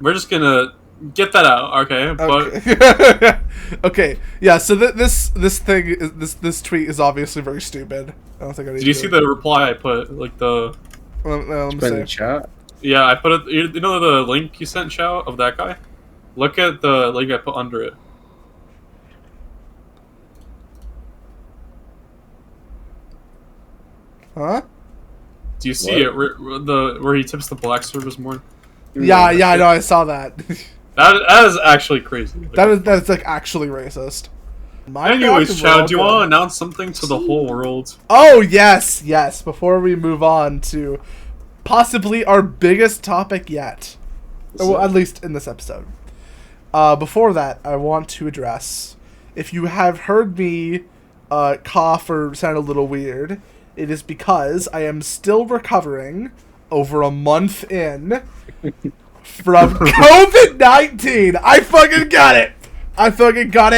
we're just gonna get that out, okay? Okay. Okay. Yeah. So this thing is this tweet is obviously very stupid. I don't think I need Did you see the reply I put? Like the. Let me see. Chat? Yeah, I put it. You know the link you sent, Chao, of that guy. Look at the link I put under it. Huh? Do you see it? Where he tips the black servers more? Yeah, I know. I saw that. That is actually crazy. That's like actually racist. Anyways, Chao, do you want to announce something to the whole world? Oh yes. Before we move on to possibly our biggest topic yet, well, at least in this episode. Before that, I want to address, if you have heard me cough or sound a little weird, it is because I am still recovering over a month in from COVID-19. I fucking got it.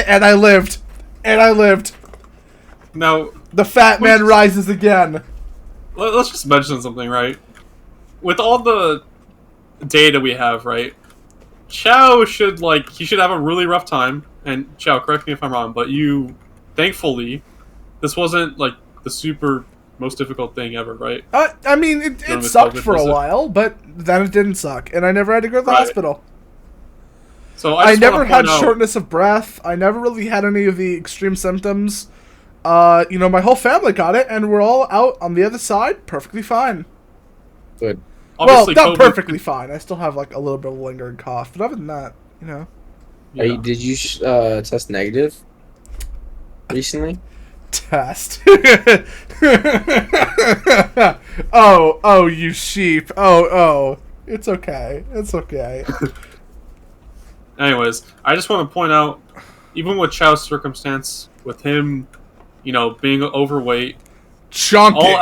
And I lived. Now, the fat man rises again. Let's just mention something, right? With all the data we have, right? Chao should have a really rough time. And Chao, correct me if I'm wrong, but thankfully, this wasn't like the super most difficult thing ever, right? I mean, it sucked for a while, but then it didn't suck, and I never had to go to the hospital. So I never had shortness of breath. I never really had any of the extreme symptoms. My whole family got it, and we're all out on the other side, perfectly fine. Good. Obviously, well, not perfectly fine. I still have like a little bit of a lingering cough, but other than that, you know. Yeah. Did you test negative recently? test. Oh, you sheep. Oh. It's okay. Anyways, I just want to point out, even with Chao's circumstance, with him, being overweight, chunky.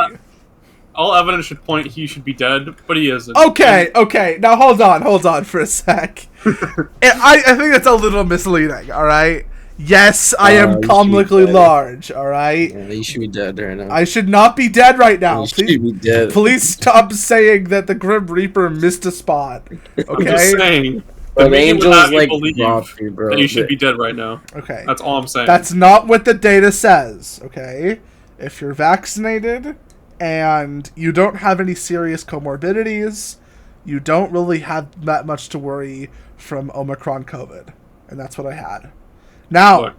All evidence should point he should be dead, but he isn't. Okay. Now hold on for a sec. I think that's a little misleading. All right. Yes, I am comically large. All right. Yeah, you should be dead right now. I should not be dead right now. You should be dead. Please stop saying that the Grim Reaper missed a spot. Okay. I'm just saying. But the angels believe bro. That you should be dead right now. Okay. That's all I'm saying. That's not what the data says. Okay. If you're vaccinated and you don't have any serious comorbidities, you don't really have that much to worry from Omicron COVID. And that's what I had. Now,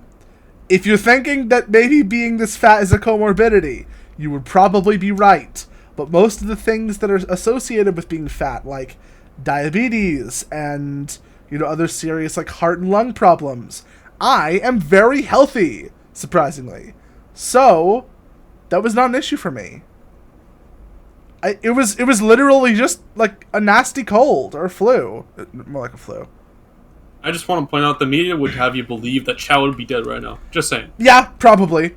if you're thinking that maybe being this fat is a comorbidity, you would probably be right. But most of the things that are associated with being fat, like diabetes and, other serious like heart and lung problems, I am very healthy, surprisingly. So, that was not an issue for me. It was literally just like a nasty cold or flu. More like a flu. I just want to point out the media would have you believe that Chao would be dead right now. Just saying. Yeah, probably.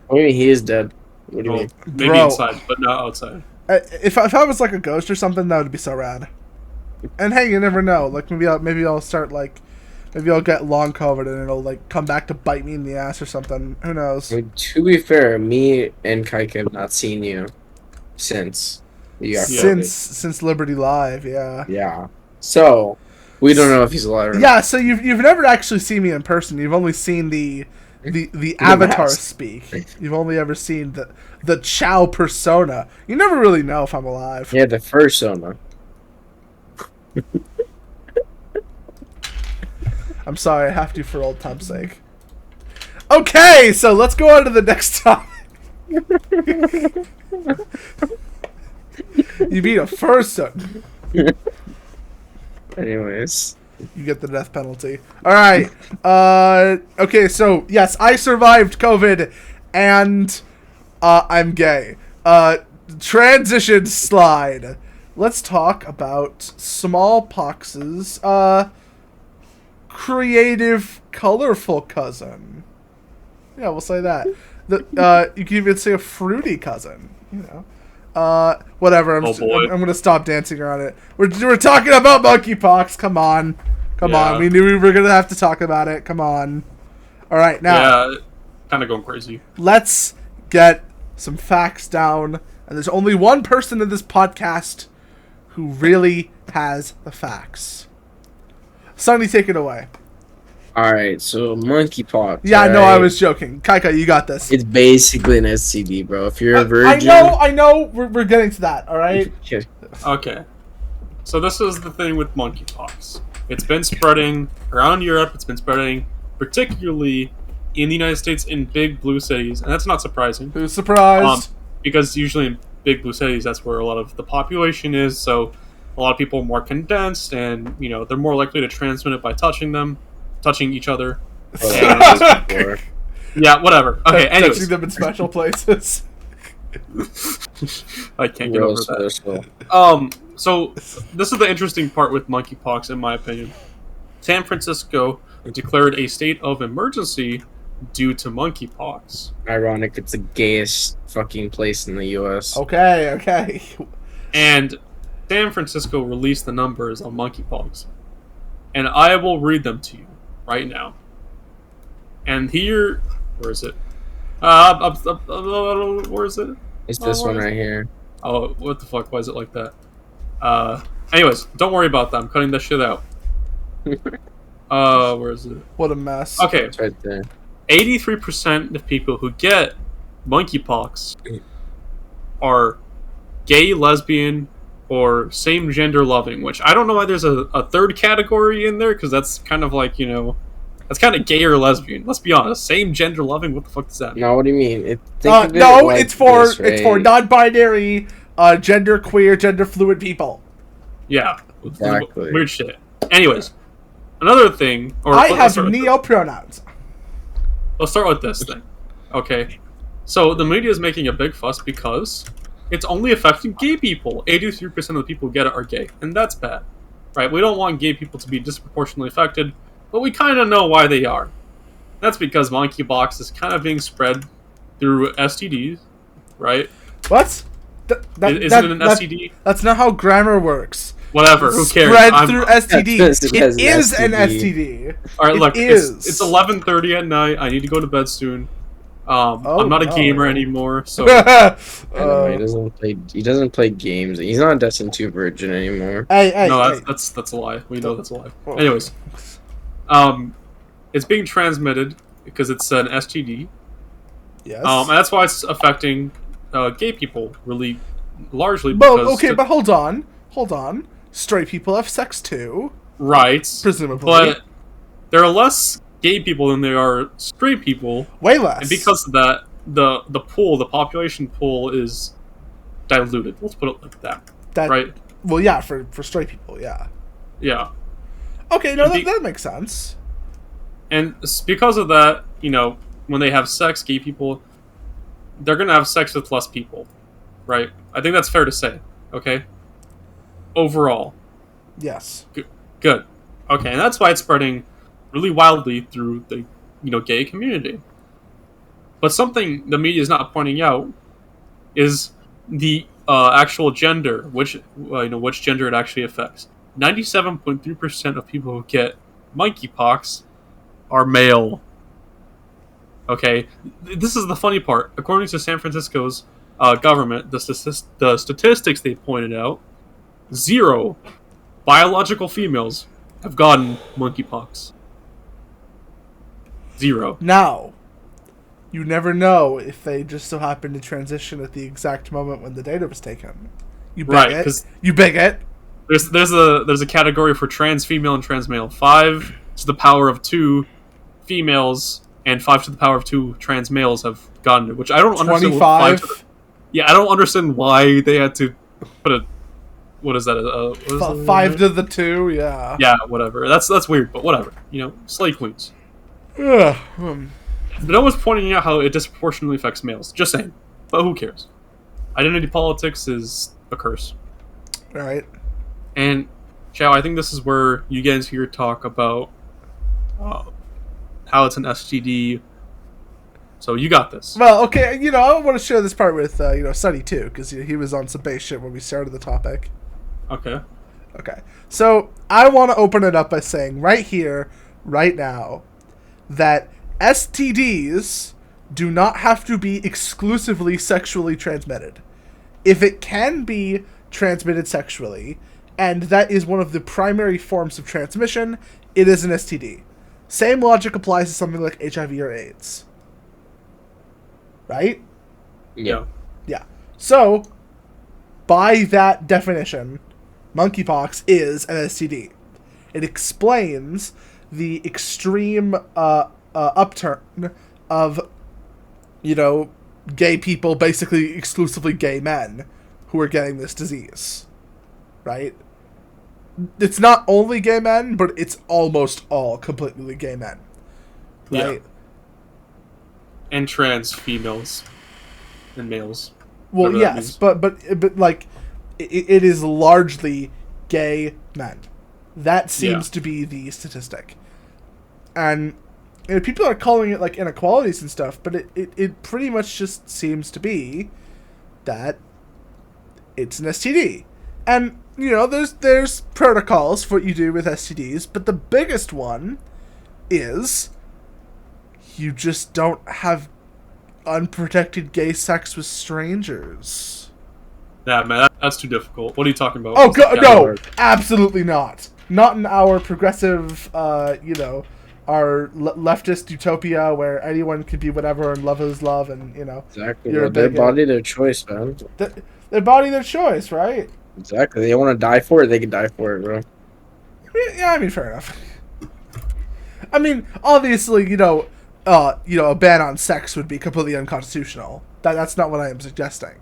I mean, he is dead. What do you mean? Maybe inside, but not outside. If I was like a ghost or something, that would be so rad. And hey, you never know. Like maybe I'll start like, maybe I'll get long COVID and it'll like come back to bite me in the ass or something. Who knows? I mean, to be fair, me and KYKA have not seen you since you got COVID. Since Liberty Live, yeah. Yeah. So we don't know if he's alive or not. Yeah, so you've never actually seen me in person. You've only seen the avatar speak. You've only ever seen the Chao persona. You never really know if I'm alive. Yeah, the persona. I'm sorry, I have to for old time's sake. Okay, so let's go on to the next topic. You mean a person. Anyways. You get the death penalty. Alright. Okay, so, yes, I survived COVID, and I'm gay. Transition slide. Let's talk about smallpox's creative, colorful cousin. Yeah, we'll say that. You can even say a fruity cousin, whatever. I'm going to stop dancing around it. We're talking about monkeypox. Come on. We knew we were going to have to talk about it. Come on. All right, now. Yeah, kind of going crazy. Let's get some facts down. And there's only one person in this podcast who really has the facts. Sunny, take it away. Alright, so monkeypox. Yeah, right? No, I was joking. KYKA, you got this. It's basically an STD, bro. If you're a virgin... I know. We're getting to that, alright? Okay. So this is the thing with monkeypox. It's been spreading around Europe. It's been spreading particularly in the United States in big blue cities. And that's not surprising. Who's surprised? Because usually in big blue cities, that's where a lot of the population is. So a lot of people are more condensed and, they're more likely to transmit it by touching each other. Yeah, whatever. Okay, anyways. Touching them in special places. I can't get over that. So this is the interesting part with monkeypox, in my opinion. San Francisco declared a state of emergency due to monkeypox. Ironic, it's the gayest fucking place in the U.S. Okay. And San Francisco released the numbers on monkeypox. And I will read them to you right now. And here... Where is it? Where is it? It's this one right here. Oh, what the fuck? Why is it like that? Anyways, don't worry about that. I'm cutting that shit out. Where is it? What a mess. Okay. It's right there. 83% of people who get monkeypox are gay, lesbian, or same gender loving, which I don't know why there's a third category in there, because that's kind of like, that's kind of gay or lesbian. Let's be honest. Same gender loving, what the fuck does that mean? No, what do you mean? It's for non-binary, gender queer, gender fluid people. Yeah. Exactly. Weird shit. Anyways, another thing... I have neo-pronouns. Let's start with this thing. Okay. So the media is making a big fuss because it's only affecting gay people. 83% of the people who get it are gay, and that's bad, right? We don't want gay people to be disproportionately affected, but we kind of know why they are. That's because monkeypox is kind of being spread through STDs, right? What? Isn't it an STD? That's not how grammar works. Whatever, who cares? Spread through STD. It is an an STD. All right, look, is. it's 11:30 at night. I need to go to bed soon. I'm not a gamer anymore, so I know, he doesn't play games. He's not a Destiny 2 virgin anymore. no, that's a lie. We know that's a lie. Anyways, it's being transmitted because it's an STD. Yes. And that's why it's affecting gay people really largely. But hold on. Straight people have sex too. Right. Presumably. But there are less gay people than there are straight people. Way less. And because of that, the population pool is diluted. Let's put it like that. Right? Well, yeah, for straight people, yeah. Yeah. Okay, no, that makes sense. And because of that, when they have sex, gay people, they're going to have sex with less people. Right? I think that's fair to say. Okay? Overall. Yes. Good. Okay, and that's why it's spreading really wildly through the gay community. But something the media is not pointing out is the actual gender, which gender it actually affects. 97.3% of people who get monkeypox are male. Okay, this is the funny part. According to San Francisco's government, the statistics they pointed out, 0 biological females have gotten monkeypox. 0. Now, you never know if they just so happen to transition at the exact moment when the data was taken. You bigot. There's a category for trans female and trans male. 5 to the power of 2 females and 5 to the power of 2 trans males have gotten it, which I don't understand. 25. I don't understand why they had to put a. What is that? 5 to the 2, yeah. Yeah, whatever. That's weird, but whatever. Slay queens. Ugh. But no one's pointing out how it disproportionately affects males. Just saying. But who cares? Identity politics is a curse. Right. And, Chao, I think this is where you get into your talk about how it's an STD. So you got this. Well, okay, I want to share this part with, Sunny, too, because he was on some base shit when we started the topic. Okay. So, I want to open it up by saying right here, right now, that STDs do not have to be exclusively sexually transmitted. If it can be transmitted sexually, and that is one of the primary forms of transmission, it is an STD. Same logic applies to something like HIV or AIDS. Right? Yeah. So, by that definition, monkeypox is an STD. It explains the extreme upturn of, gay people, basically exclusively gay men, who are getting this disease. Right? It's not only gay men, but it's almost all completely gay men. Right? Yeah. And trans females and males. Well, yes, but like, it is largely gay men. That seems to be the statistic. And people are calling it like inequalities and stuff, but it pretty much just seems to be that it's an STD. And, there's protocols for what you do with STDs, but the biggest one is you just don't have unprotected gay sex with strangers. Yeah, man, that's too difficult. What are you talking about? Oh, no, absolutely not. Not in our progressive, our leftist utopia where anyone can be whatever and love is love and, Exactly. Their body, their choice, man. Their body, their choice, right? Exactly. They want to die for it, they can die for it, bro. Yeah, fair enough. Obviously, a ban on sex would be completely unconstitutional. That's not what I am suggesting.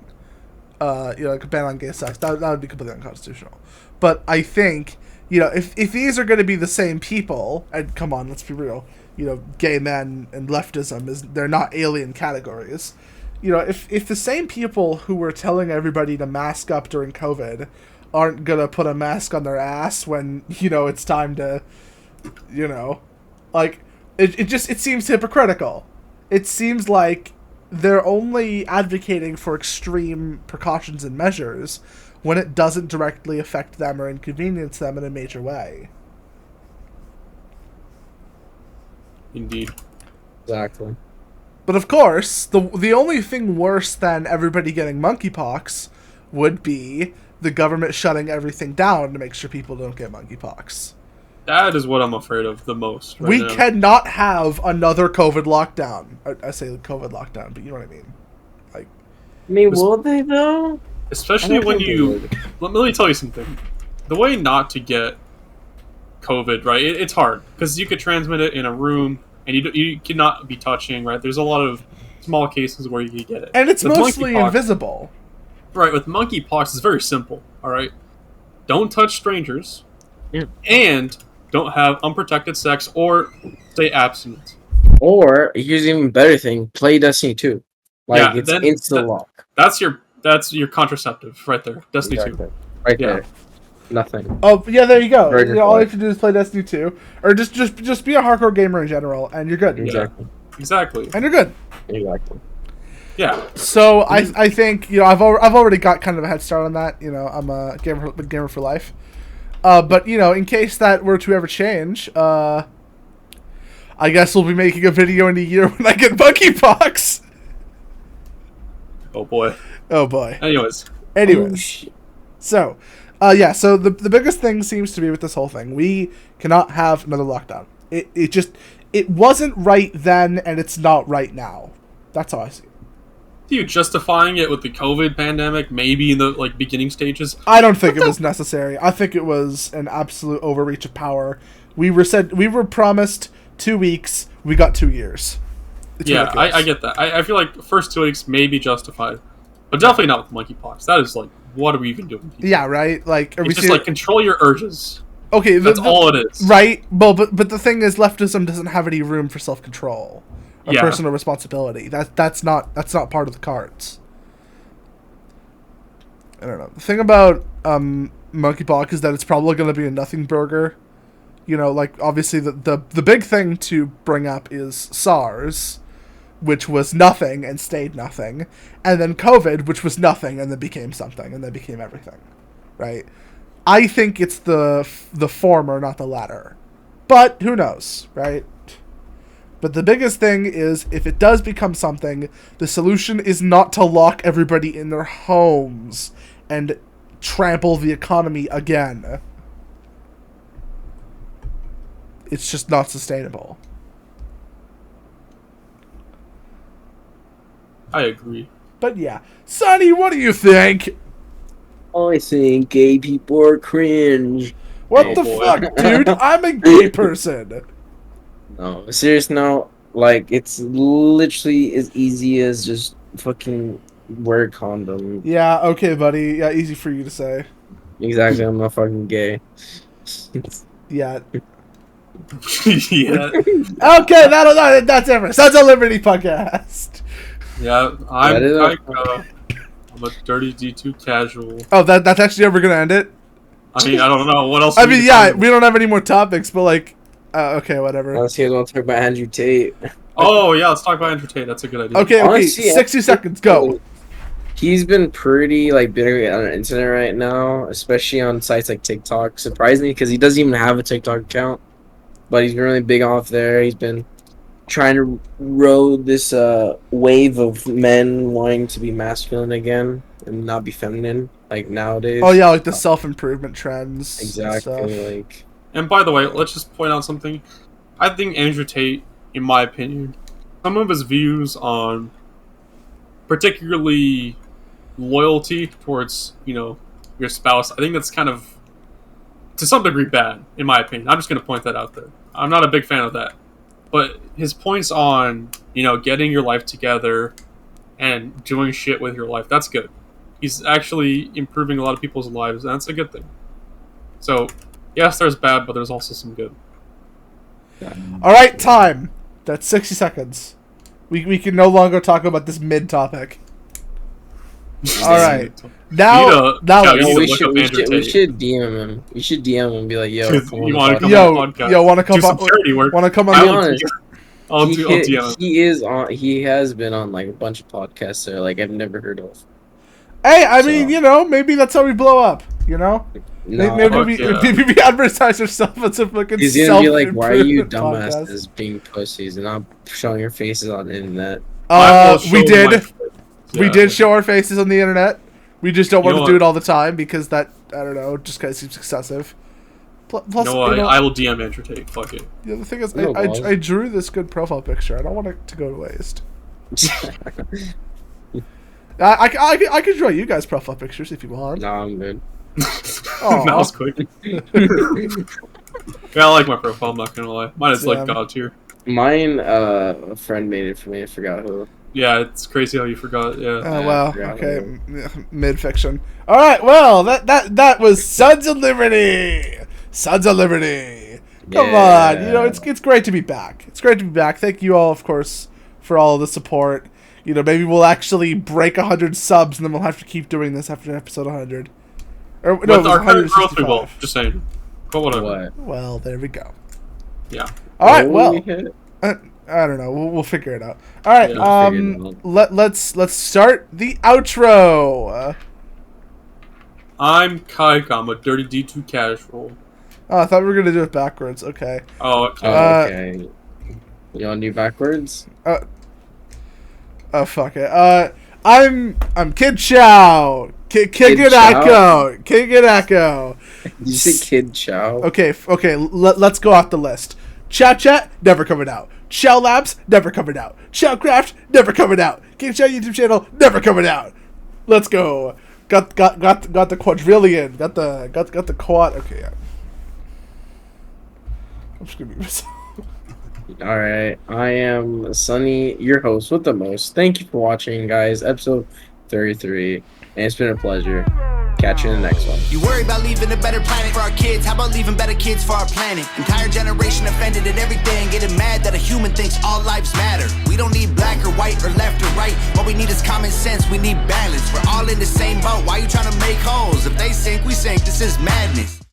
Like a ban on gay sex, that would be completely unconstitutional. But I think, if these are going to be the same people, and come on, let's be real, gay men and leftism they're not alien categories. if the same people who were telling everybody to mask up during COVID aren't gonna put a mask on their ass when, it's time to, like, it seems hypocritical. It seems like they're only advocating for extreme precautions and measures when it doesn't directly affect them or inconvenience them in a major way. Indeed. Exactly. But of course, the only thing worse than everybody getting monkeypox would be the government shutting everything down to make sure people don't get monkeypox. That is what I'm afraid of the most. Right now. Cannot have another COVID lockdown. I say COVID lockdown, but you know what I mean. Like, Will they though? Especially when you. Let me tell you something. The way not to get COVID, right? It's hard because you could transmit it in a room, and you cannot be touching, right? There's a lot of small cases where you can get it, and it's mostly invisible. Right, with monkeypox, it's very simple. All right, don't touch strangers, and don't have unprotected sex or stay abstinent. Or here's an even better thing: play Destiny 2. It's insta lock. That's your contraceptive right there. Destiny 2. Right there. Nothing. Oh yeah, there you go. All you have to do is play Destiny 2, or just be a hardcore gamer in general, and you're good. Exactly. And you're good. Exactly. Yeah. So I think I've already got kind of a head start on that. I'm a gamer for life. But in case that were to ever change, I guess we'll be making a video in a year when I get monkeypox. Oh boy. Anyways. So, so the biggest thing seems to be with this whole thing, we cannot have another lockdown. It wasn't right then, and it's not right now. That's how I see it. You justifying it with the COVID pandemic, maybe in the beginning stages? I don't think it was necessary. I think it was an absolute overreach of power. We were promised 2 weeks. We got 2 years. It's I get that. I feel like the first 2 weeks may be justified, but definitely not with monkeypox. That is what are we even doing? Yeah, right. It's just control your urges. Okay, that's all it is. Right. Well, but the thing is, leftism doesn't have any room for self-control or personal responsibility. That's not part of the cards. I don't know. The thing about monkeypox is that it's probably going to be a nothing burger. Obviously the big thing to bring up is SARS, which was nothing and stayed nothing, and then COVID, which was nothing and then became something and then became everything, right? I think it's the former, not the latter, but who knows, right? But the biggest thing is, if it does become something, the solution is not to lock everybody in their homes and trample the economy again. It's just not sustainable. I agree. But yeah. Sonny, what do you think? I think gay people are cringe. What the fuck, dude? I'm a gay person. No, serious no. It's literally as easy as just fucking wear a condom. Yeah, okay, buddy. Yeah, easy for you to say. Exactly, I'm not fucking gay. Yeah. Yeah. Okay, that's everything. That's a Liberty podcast. Yeah, I'm a dirty D2 casual. Oh, that's actually ever gonna end it? I mean, I don't know. What else? I mean, yeah, we don't have any more topics, but okay, whatever. Unless you guys want to talk about Andrew Tate. Oh, yeah, let's talk about Andrew Tate. That's a good idea. Okay, honestly, 60 seconds, go. He's been pretty big on the internet right now, especially on sites like TikTok. Surprisingly, because he doesn't even have a TikTok account, but he's been really big off there. He's been trying to rode this wave of men wanting to be masculine again and not be feminine, nowadays. Oh yeah, the self-improvement trends. Exactly. And by the way, let's just point out something. I think Andrew Tate, in my opinion, some of his views on particularly loyalty towards, your spouse, I think that's kind of, to some degree, bad, in my opinion. I'm just going to point that out there. I'm not a big fan of that. But his points on, getting your life together and doing shit with your life, that's good. He's actually improving a lot of people's lives, and that's a good thing. So, yes, there's bad, but there's also some good. All right, time. That's 60 seconds. We can no longer talk about this mid topic. All right. Now no, we should DM him. We should DM him and be like, yo, come on, want to come on the podcast? Yo, want to come do some charity work? Want to come on? Be honest. I'll DM him. He is on. He has been on like a bunch of podcasts that like I've never heard of. Hey, I mean, you know, maybe that's how we blow up. You know, no, maybe we advertise ourselves as a fucking. He's gonna be like, "Why are you dumbasses being pussies and not showing your faces on the internet?" We did show our faces on the internet. We just don't want to do it all the time because that, I don't know, just kind of seems excessive. Plus, I will DM Andrew Tate. Fuck it. Yeah, the thing is, I drew this good profile picture. I don't want it to go to waste. I could draw you guys profile pictures if you want. No, I'm good. That was quick. Yeah, I like my profile. I'm not gonna lie. Mine is like God tier. Mine, a friend made it for me. I forgot who. Yeah, it's crazy how you forgot. Yeah. Oh wow. Okay. Mid fiction. All right. Well, that was Sons of Liberty. Sons of Liberty. Come on. You know, it's great to be back. It's great to be back. Thank you all, of course, for all the support. You know, maybe we'll actually break 100 subs, and then we'll have to keep doing this after episode 100. Or no, with our current growth we will. Just saying. But whatever. What? Well, there we go. Yeah. All right. Well, I don't know. We'll figure it out. All right. Let's start the outro. I'm KYKA. I'm a dirty D2 casual. Oh, I thought we were gonna do it backwards. Okay. Oh, okay. Okay. You want to do backwards? Oh fuck it. I'm Kid Chao. King and Echo. King and Echo. Did you say Kid Chao? Okay. Let's go off the list. Chow Chat never coming out. Chao Labs never coming out. Chao Craft never coming out. King Chao YouTube channel never coming out. Let's go. Got the quadrillion. Got the quad. Okay. Yeah. I'm just gonna be myself. All right, I am Sunny, your host with the most. Thank you for watching, guys. Episode 33, and it's been a pleasure. Catch you in the next one. You worry about leaving a better planet for our kids. How about leaving better kids for our planet? Entire generation offended at everything, getting mad that a human thinks all lives matter. We don't need black or white or left or right. What we need is common sense. We need balance. We're all in the same boat. Why you trying to make holes? If they sink, we sink. This is madness.